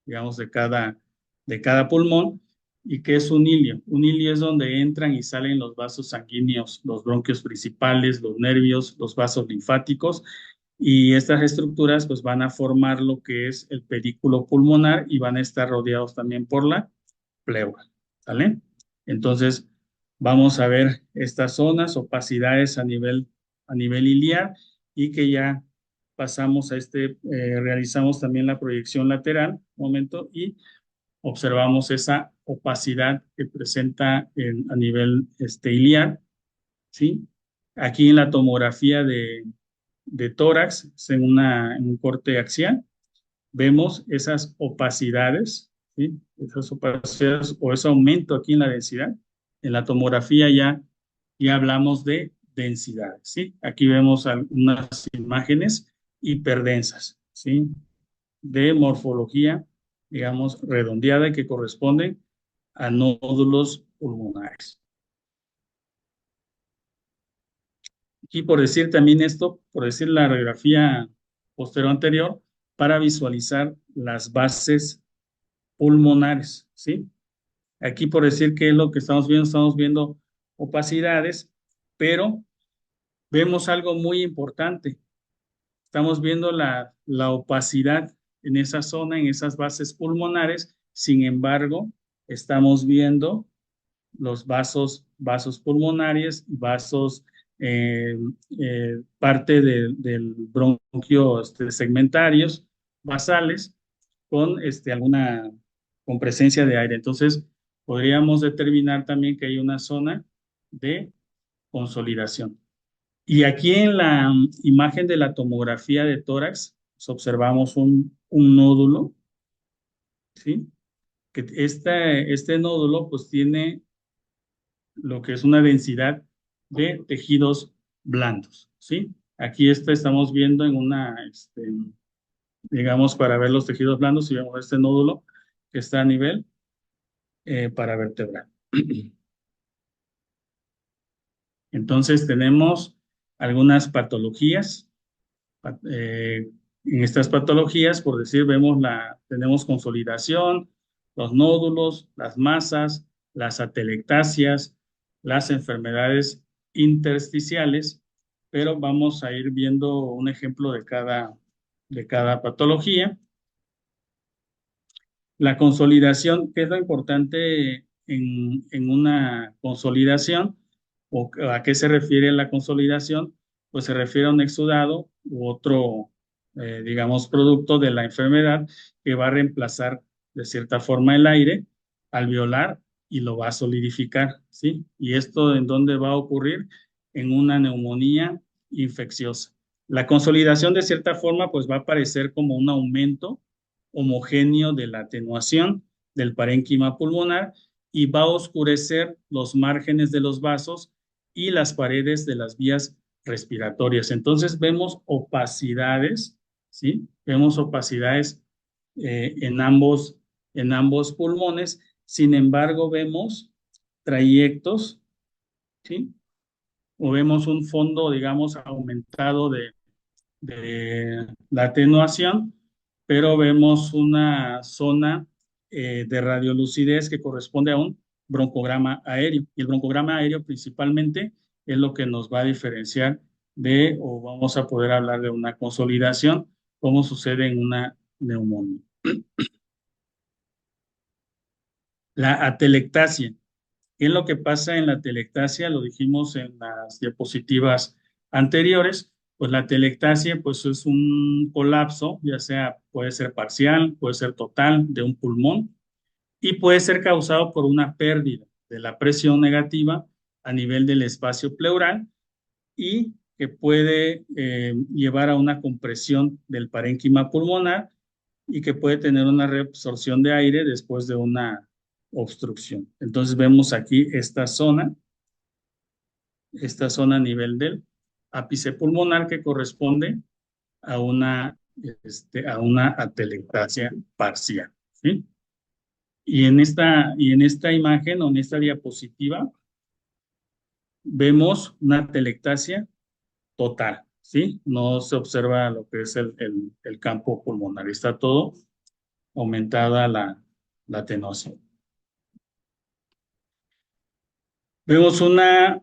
digamos, de cada pulmón. ¿Y qué es un ilio? Un ilio es donde entran y salen los vasos sanguíneos, los bronquios principales, los nervios, los vasos linfáticos, y estas estructuras pues van a formar lo que es el pedículo pulmonar y van a estar rodeados también por la pleura, ¿vale? Entonces, vamos a ver estas zonas, opacidades a nivel iliar y que ya pasamos realizamos también la proyección lateral, un momento, y observamos esa opacidad que presenta a nivel iliar, ¿sí? Aquí en la tomografía de tórax, en un corte axial, vemos esas opacidades, ¿sí? Esas opacidades o ese aumento aquí en la densidad. En la tomografía ya hablamos de densidades, ¿sí? Aquí vemos algunas imágenes hiperdensas, ¿sí? De morfología, digamos, redondeada que corresponden a nódulos pulmonares. Y por decir también esto, por decir la radiografía posterior anterior, para visualizar las bases pulmonares, ¿sí? Aquí por decir qué es lo que estamos viendo opacidades, pero vemos algo muy importante. Estamos viendo la opacidad en esa zona, en esas bases pulmonares, sin embargo, estamos viendo los vasos pulmonares, eh, parte del bronquio segmentarios, basales, alguna con presencia de aire. Entonces, podríamos determinar también que hay una zona de consolidación. Y aquí en la imagen de la tomografía de tórax, pues, observamos un nódulo, ¿sí? Que este nódulo pues tiene lo que es una densidad de tejidos blandos, ¿sí? Aquí estamos viendo digamos, para ver los tejidos blandos, y vemos este nódulo que está a nivel paravertebral. Entonces tenemos algunas patologías. En estas patologías, por decir, tenemos consolidación, los nódulos, las masas, las atelectasias, las enfermedades intersticiales, pero vamos a ir viendo un ejemplo de cada patología. La consolidación, ¿qué es lo importante en una consolidación? ¿O a qué se refiere la consolidación? Pues se refiere a un exudado u otro, digamos, producto de la enfermedad que va a reemplazar de cierta forma el aire alveolar y lo va a solidificar, ¿sí? ¿Y esto en dónde va a ocurrir? En una neumonía infecciosa. La consolidación de cierta forma pues va a aparecer como un aumento homogéneo de la atenuación del parénquima pulmonar y va a oscurecer los márgenes de los vasos y las paredes de las vías respiratorias. Entonces vemos opacidades, ¿sí? Vemos opacidades en ambos pulmones. Sin embargo, vemos trayectos, ¿sí? O vemos un fondo, digamos, aumentado de la atenuación, pero vemos una zona de radiolucidez que corresponde a un broncograma aéreo. Y el broncograma aéreo principalmente es lo que nos va a diferenciar de, o vamos a poder hablar de una consolidación, como sucede en una neumonía. La atelectasia. ¿Qué es lo que pasa en la telectasia? Lo dijimos en las diapositivas anteriores. Pues la telectasia pues es un colapso, ya sea puede ser parcial, puede ser total de un pulmón y puede ser causado por una pérdida de la presión negativa a nivel del espacio pleural y que puede llevar a una compresión del parénquima pulmonar y que puede tener una reabsorción de aire después de una obstrucción. Entonces vemos aquí esta zona a nivel del ápice pulmonar que corresponde a una atelectasia parcial, ¿sí? Y en esta imagen o en esta diapositiva vemos una atelectasia total, ¿sí? No se observa lo que es el campo pulmonar, está todo aumentada la atenuación. Vemos una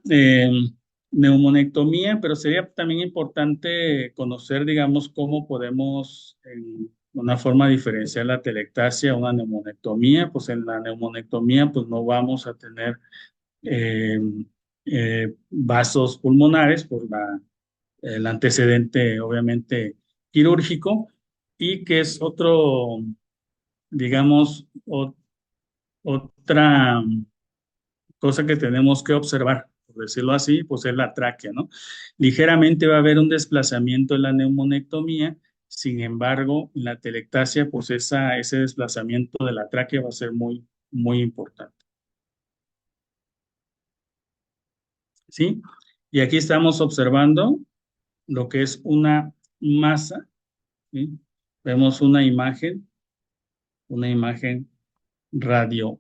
neumonectomía, pero sería también importante conocer, digamos, cómo podemos, en una forma diferenciar la telectasia a una neumonectomía. Pues en la neumonectomía, pues no vamos a tener eh, vasos pulmonares por el antecedente, obviamente, quirúrgico, y que es otro, digamos, otra cosa que tenemos que observar, por decirlo así, pues es la tráquea, ¿no? Ligeramente va a haber un desplazamiento en la neumonectomía, sin embargo, en la telectasia, pues ese desplazamiento de la tráquea va a ser muy, muy importante, ¿sí? Y aquí estamos observando lo que es una masa, ¿sí? Vemos una imagen radio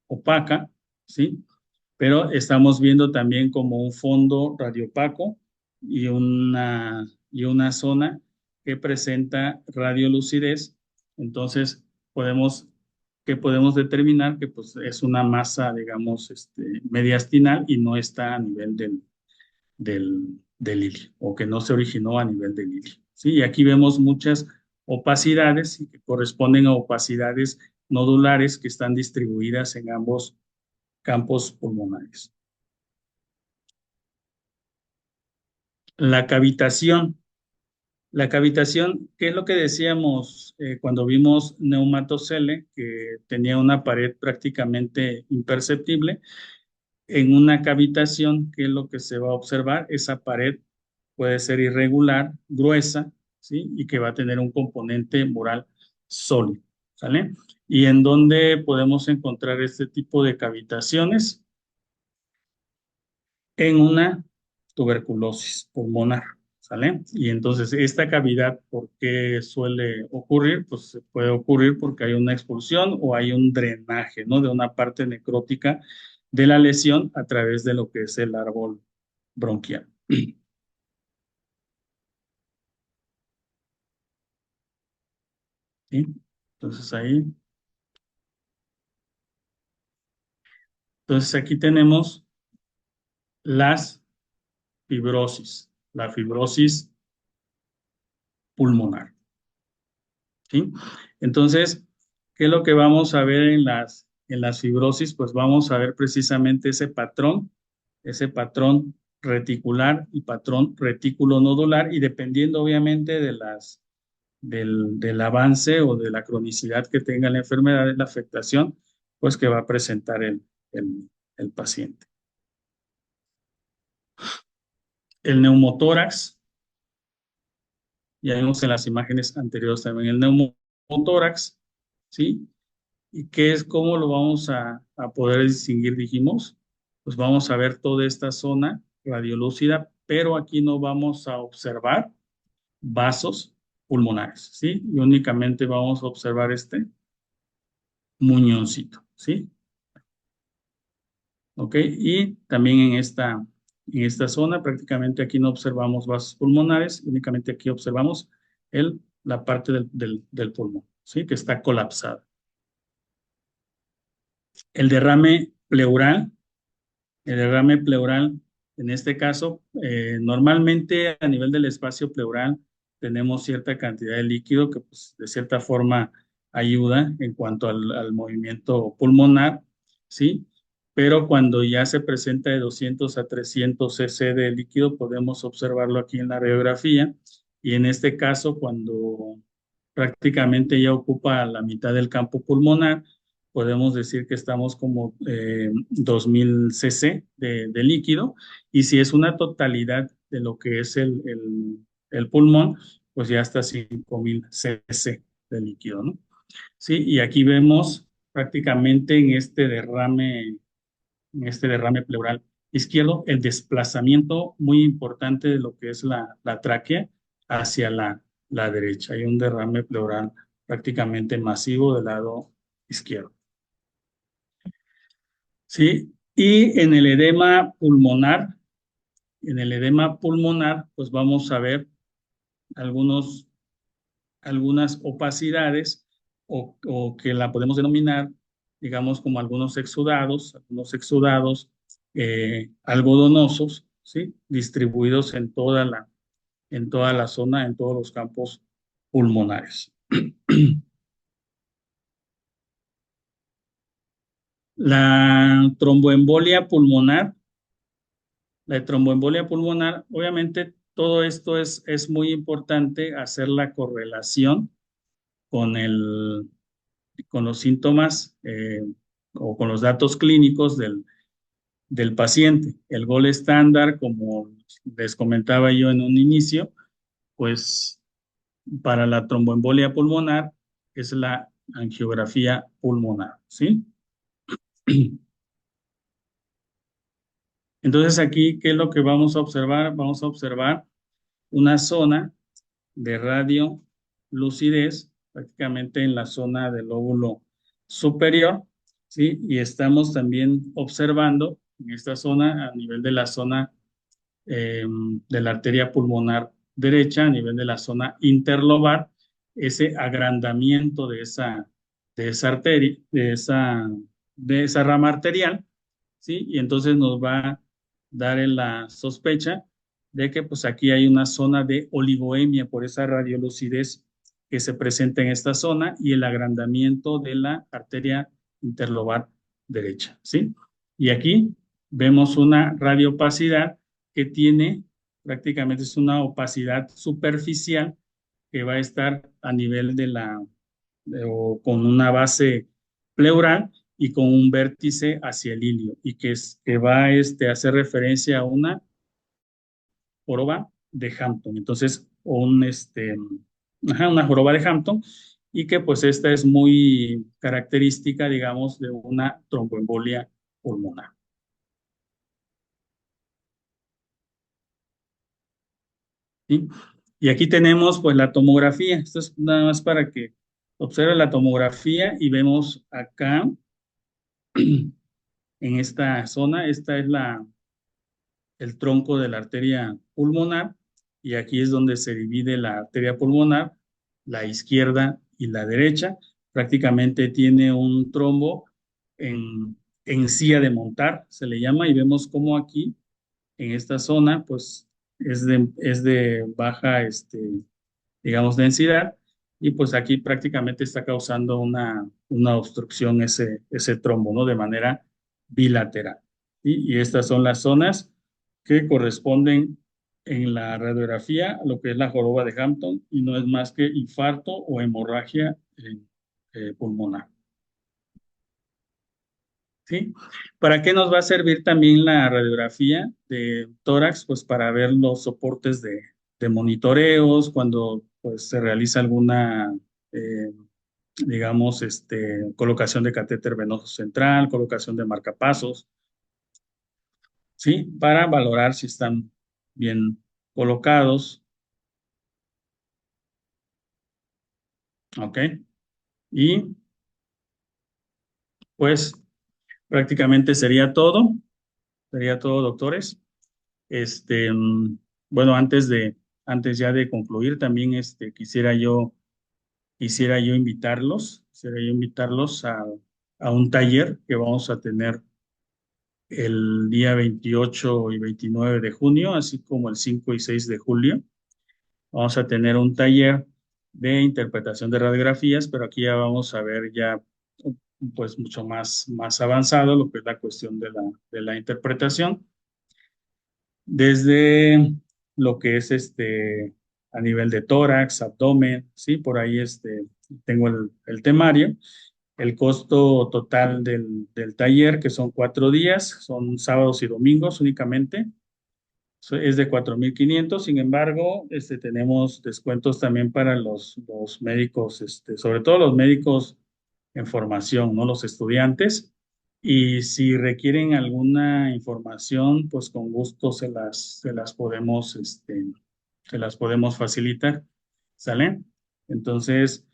opaca, ¿sí? Pero estamos viendo también como un fondo radiopaco y una zona que presenta radiolucidez. Entonces, podemos determinar que pues, es una masa, digamos, mediastinal y no está a nivel del hilio, o que no se originó a nivel del hilio. ¿Sí? Y aquí vemos muchas opacidades que corresponden a opacidades nodulares que están distribuidas en ambos campos pulmonares. La cavitación. La cavitación, ¿qué es lo que decíamos cuando vimos neumatocele, que tenía una pared prácticamente imperceptible? En una cavitación, ¿qué es lo que se va a observar? Esa pared puede ser irregular, gruesa, ¿sí? Y que va a tener un componente mural sólido, ¿sale? ¿Y en dónde podemos encontrar este tipo de cavitaciones? En una tuberculosis pulmonar, ¿sale? Y entonces esta cavidad, ¿por qué suele ocurrir? Pues se puede ocurrir porque hay una expulsión o hay un drenaje, ¿no? De una parte necrótica de la lesión a través de lo que es el árbol bronquial. ¿Sí? Entonces ahí, entonces aquí tenemos las la fibrosis pulmonar, ¿sí? Entonces, ¿Qué es lo que vamos a ver en las fibrosis? Pues vamos a ver precisamente ese patrón reticular y patrón retículo nodular, y dependiendo obviamente del avance o de la cronicidad que tenga la enfermedad, de la afectación, pues que va a presentar el, el paciente. El neumotórax, ya vimos en las imágenes anteriores también el neumotórax, ¿sí? ¿Y qué es, cómo lo vamos a poder distinguir? Dijimos, pues vamos a ver toda esta zona radiolúcida, pero aquí no vamos a observar vasos pulmonares, ¿sí? Y únicamente vamos a observar este muñoncito, ¿sí? ¿Ok? Y también en esta zona prácticamente aquí no observamos vasos pulmonares, únicamente aquí observamos la parte del pulmón, ¿sí? Que está colapsada. El derrame pleural, el derrame pleural, en este caso, normalmente a nivel del espacio pleural tenemos cierta cantidad de líquido que pues, de cierta forma ayuda en cuanto al movimiento pulmonar, ¿sí? Pero cuando ya se presenta de 200 a 300 cc de líquido, podemos observarlo aquí en la radiografía. Y en este caso, cuando prácticamente ya ocupa la mitad del campo pulmonar, podemos decir que estamos como 2000 cc de líquido, y si es una totalidad de lo que es el pulmón, pues ya hasta 5000 cc de líquido, ¿no? Sí, y aquí vemos prácticamente en este derrame pleural izquierdo, el desplazamiento muy importante de lo que es la tráquea hacia la derecha. Hay un derrame pleural prácticamente masivo del lado izquierdo. ¿Sí? Y en el edema pulmonar, pues vamos a ver algunos, algunas opacidades o que la podemos denominar, digamos, como algunos exudados algodonosos, ¿sí? Distribuidos en toda la zona, en todos los campos pulmonares. La tromboembolia pulmonar La tromboembolia pulmonar, obviamente todo esto es muy importante hacer la correlación con con los síntomas o con los datos clínicos del paciente. El gol estándar, como les comentaba yo en un inicio, pues para la tromboembolia pulmonar es la angiografía pulmonar, ¿sí? Entonces aquí, ¿qué es lo que vamos a observar? Vamos a observar una zona de radiolucidez, prácticamente en la zona del lóbulo superior, ¿sí? Y estamos también observando en esta zona, a nivel de la zona de la arteria pulmonar derecha, a nivel de la zona interlobar, ese agrandamiento de esa arteria, de esa rama arterial, ¿sí? Y entonces nos va a dar en la sospecha de que pues aquí hay una zona de oligoemia por esa radiolucidez que se presenta en esta zona y el agrandamiento de la arteria interlobar derecha, ¿sí? Y aquí vemos una radiopacidad que tiene, prácticamente es una opacidad superficial que va a estar a nivel o con una base pleural y con un vértice hacia el ilio, y que va a hacer referencia a una joroba de Hampton. Entonces, una joroba de Hampton, y que pues esta es muy característica, digamos, de una tromboembolia pulmonar. ¿Sí? Y aquí tenemos pues la tomografía. Esto es nada más para que observe la tomografía, y vemos acá en esta zona, esta es el tronco de la arteria pulmonar, y aquí es donde se divide la arteria pulmonar, la izquierda y la derecha. Prácticamente tiene un trombo en silla de montar, se le llama, y vemos cómo aquí, en esta zona, pues es de baja, digamos, densidad, y pues aquí prácticamente está causando una obstrucción ese trombo, ¿no? De manera bilateral. ¿Sí? Y estas son las zonas que corresponden en la radiografía a lo que es la joroba de Hampton y no es más que infarto o hemorragia pulmonar. ¿Sí? ¿Para qué nos va a servir también la radiografía de tórax? Pues para ver los soportes de monitoreos, cuando pues, se realiza alguna, digamos, colocación de catéter venoso central, colocación de marcapasos, ¿sí? Para valorar si están bien colocados, ¿ok? Y pues prácticamente sería todo, doctores. Este, mm, bueno, antes ya de concluir, también quisiera yo invitarlos a un taller que vamos a tener el día 28 y 29 de junio, así como el 5 y 6 de julio. Vamos a tener un taller de interpretación de radiografías, pero aquí ya vamos a ver ya pues mucho más avanzado lo que es la cuestión de la interpretación desde lo que es a nivel de tórax, abdomen, sí, por ahí tengo el temario. El costo total del taller, que son 4 días, son sábados y domingos únicamente, es de 4,500. Sin embargo, tenemos descuentos también para los médicos, sobre todo los médicos en formación, ¿no? Los estudiantes. Y si requieren alguna información, pues con gusto se las podemos facilitar. ¿Sale? Entonces,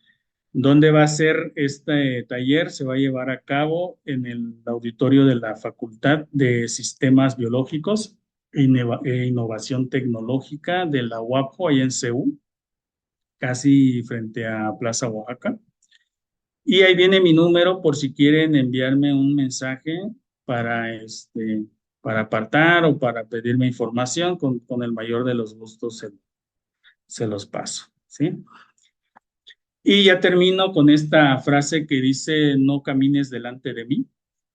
¿dónde va a ser este taller? Se va a llevar a cabo en el auditorio de la Facultad de Sistemas Biológicos e Innovación Tecnológica de la UAPO, ahí en CEU, casi frente a Plaza Oaxaca. Y ahí viene mi número por si quieren enviarme un mensaje para, para apartar o para pedirme información, con el mayor de los gustos se los paso, ¿sí? Y ya termino con esta frase que dice: no camines delante de mí,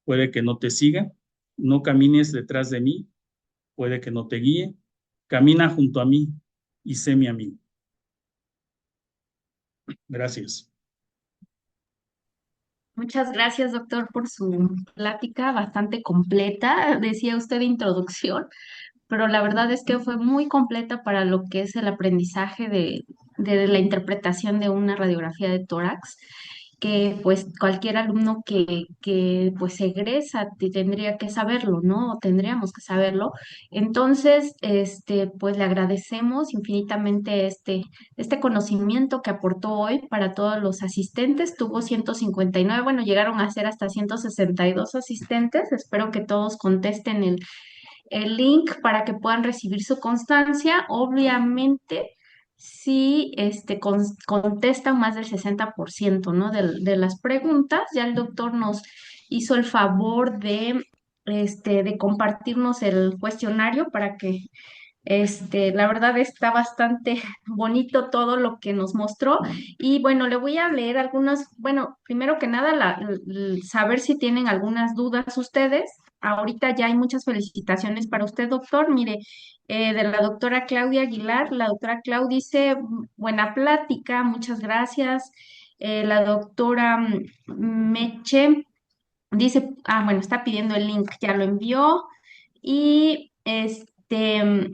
puede que no te siga; no camines detrás de mí, puede que no te guíe; camina junto a mí y sé mi amigo. Gracias. Muchas gracias, doctor, por su plática bastante completa. Decía usted introducción, pero la verdad es que fue muy completa para lo que es el aprendizaje de la interpretación de una radiografía de tórax, que pues cualquier alumno que pues egresa tendría que saberlo, ¿no? O tendríamos que saberlo. Entonces, pues le agradecemos infinitamente este conocimiento que aportó hoy para todos los asistentes. Tuvo 159, bueno, llegaron a ser hasta 162 asistentes. Espero que todos contesten el link para que puedan recibir su constancia. Obviamente, si contestan más del 60%, ¿no? de las preguntas, ya el doctor nos hizo el favor de compartirnos el cuestionario para que la verdad está bastante bonito todo lo que nos mostró. Y bueno, le voy a leer algunas, bueno, primero que nada, saber si tienen algunas dudas ustedes. Ahorita ya hay muchas felicitaciones para usted, doctor. Mire, de la doctora Claudia Aguilar, la doctora Claudia dice: buena plática, muchas gracias". La doctora Meche dice, bueno, está pidiendo el link, ya lo envió. Y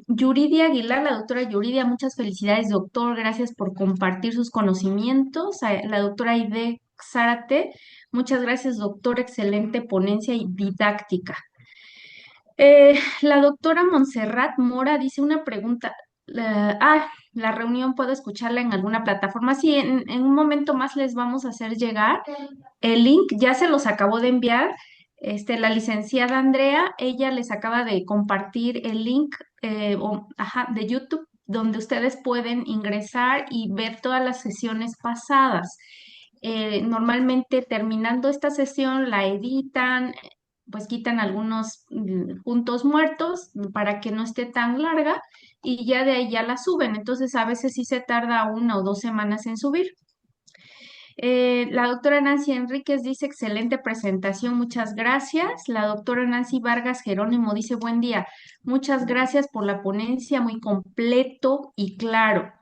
Yuridia Aguilar, la doctora Yuridia, muchas felicidades, doctor, gracias por compartir sus conocimientos. La doctora Aide Zárate, muchas gracias, doctor, excelente ponencia y didáctica. La doctora Montserrat Mora dice una pregunta. La reunión puedo escucharla en alguna plataforma. Sí, en un momento más les vamos a hacer llegar el link. Ya se los acabo de enviar. La licenciada Andrea, ella les acaba de compartir el link de YouTube, donde ustedes pueden ingresar y ver todas las sesiones pasadas. Normalmente terminando esta sesión la editan, pues quitan algunos puntos muertos para que no esté tan larga y ya de ahí ya la suben. Entonces a veces sí se tarda 1 o 2 semanas en subir. La doctora Nancy Enríquez dice excelente presentación, muchas gracias. La doctora Nancy Vargas Jerónimo dice buen día, muchas gracias por la ponencia, muy completo y claro.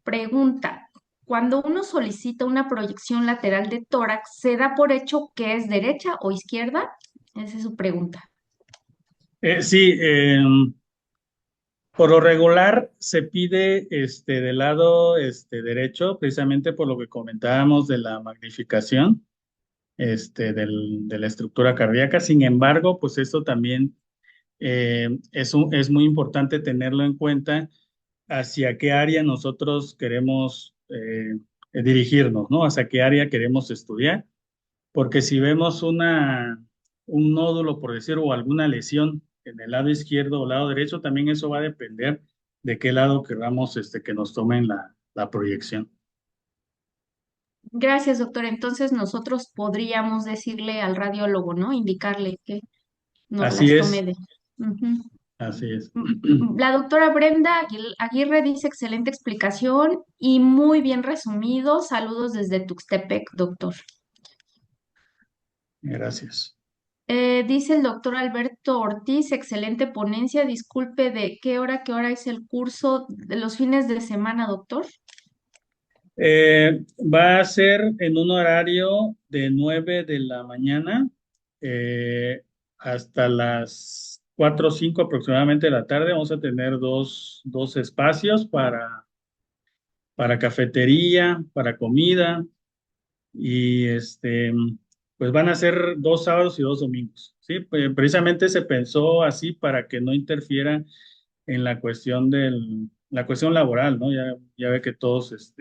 Pregunta, cuando uno solicita una proyección lateral de tórax, ¿se da por hecho que es derecha o izquierda? Esa es su pregunta. Sí, por lo regular se pide del lado derecho, precisamente por lo que comentábamos de la magnificación de la estructura cardíaca. Sin embargo, pues esto también es muy importante tenerlo en cuenta hacia qué área nosotros queremos dirigirnos, ¿no? Hacia qué área queremos estudiar, porque si vemos un nódulo, por decir, o alguna lesión en el lado izquierdo o lado derecho, también eso va a depender de qué lado queramos que nos tomen la proyección. Gracias, doctor. Entonces nosotros podríamos decirle al radiólogo, ¿no? Indicarle que nos Así las tome es, de. Ujú. así es. La doctora Brenda Aguirre dice excelente explicación y muy bien resumido. Saludos desde Tuxtepec, doctor. Gracias. Dice el doctor Alberto Ortiz, excelente ponencia. Disculpe, ¿de qué hora es el curso de los fines de semana, doctor? Va a ser en un horario de 9 de la mañana hasta las 4 o 5 aproximadamente de la tarde. Vamos a tener dos espacios para cafetería, para comida y pues van a ser 2 sábados y 2 domingos, ¿sí? Precisamente se pensó así para que no interfiera en la cuestión laboral, ¿no? Ya ve que todos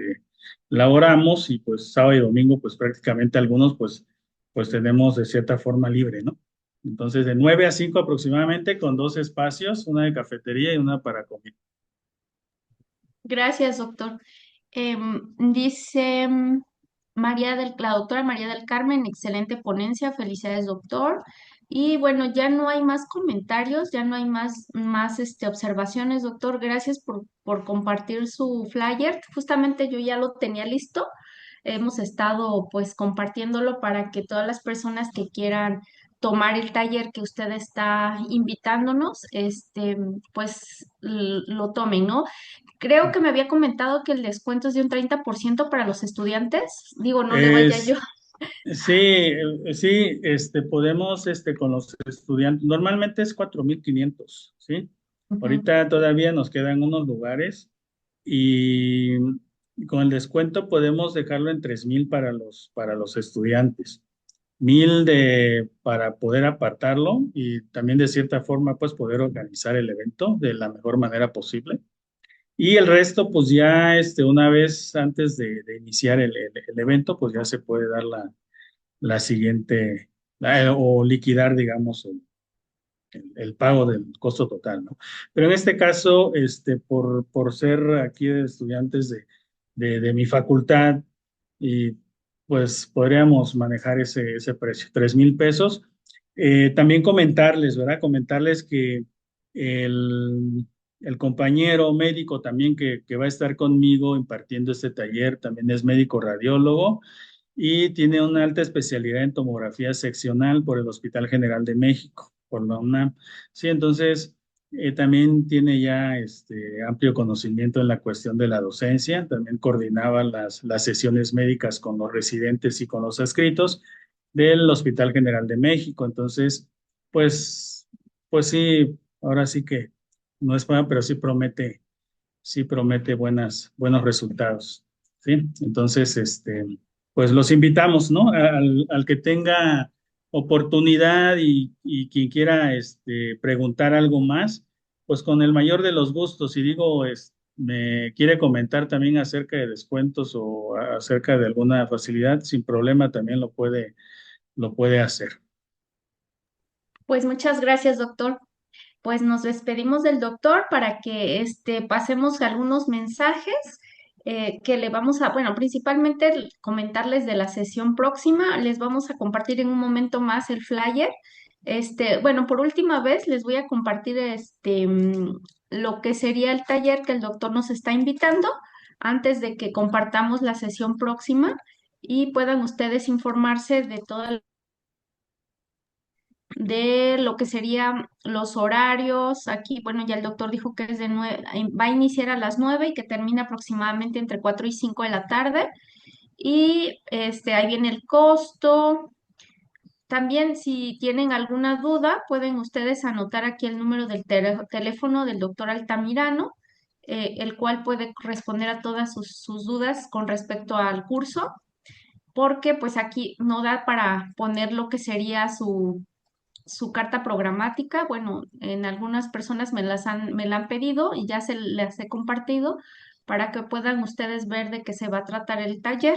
laboramos y pues sábado y domingo pues prácticamente algunos pues tenemos de cierta forma libre, ¿no? Entonces de 9 a 5 aproximadamente con dos espacios, una de cafetería y una para comer. Gracias, doctor. Dice la doctora María del Carmen, excelente ponencia, felicidades, doctor. Y bueno, ya no hay más comentarios, ya no hay más observaciones, doctor. Gracias por compartir su flyer. Justamente yo ya lo tenía listo. Hemos estado pues compartiéndolo para que todas las personas que quieran tomar el taller que usted está invitándonos, pues lo tomen, ¿no? Creo que me había comentado que el descuento es de un 30% para los estudiantes. Digo, no le vaya yo. Es, sí, sí, podemos, con los estudiantes, normalmente es 4,500, ¿sí? Ujú. Ahorita todavía nos quedan unos lugares y con el descuento podemos dejarlo en 3,000 para los estudiantes. 1,000 para poder apartarlo y también de cierta forma, pues poder organizar el evento de la mejor manera posible. Y el resto, pues ya una vez antes de iniciar el evento, pues ya se puede dar la siguiente o liquidar, digamos, el pago del costo total, ¿no? Pero en este caso, por ser aquí de estudiantes de mi facultad, y pues podríamos manejar ese precio, 3,000 pesos. También comentarles, ¿verdad? Comentarles que el, el compañero médico también que va a estar conmigo impartiendo este taller también es médico radiólogo y tiene una alta especialidad en tomografía seccional por el Hospital General de México, por la UNAM. Sí, entonces también tiene ya amplio conocimiento en la cuestión de la docencia, también coordinaba las sesiones médicas con los residentes y con los adscritos del Hospital General de México. Entonces, pues, pues sí, ahora sí que no es para, pero sí promete buenos resultados. ¿Sí? Entonces, pues los invitamos, ¿no? Al que tenga oportunidad y quien quiera preguntar algo más, pues con el mayor de los gustos. Y digo, me quiere comentar también acerca de descuentos o acerca de alguna facilidad, sin problema también lo puede hacer. Pues muchas gracias, doctor. Pues nos despedimos del doctor para que pasemos algunos mensajes que le vamos a, bueno, principalmente comentarles de la sesión próxima. Les vamos a compartir en un momento más el flyer. Bueno, por última vez les voy a compartir lo que sería el taller que el doctor nos está invitando antes de que compartamos la sesión próxima. y puedan ustedes informarse de todo de lo que serían los horarios. Aquí, bueno, ya el doctor dijo que es de va a iniciar a las 9 y que termina aproximadamente entre 4 y 5 de la tarde. Y ahí viene el costo. También, si tienen alguna duda, pueden ustedes anotar aquí el número del teléfono del doctor Altamirano, el cual puede responder a todas sus dudas con respecto al curso, porque pues aquí no da para poner lo que sería su carta programática. Bueno, en algunas personas me la han pedido y ya se las he compartido para que puedan ustedes ver de qué se va a tratar el taller.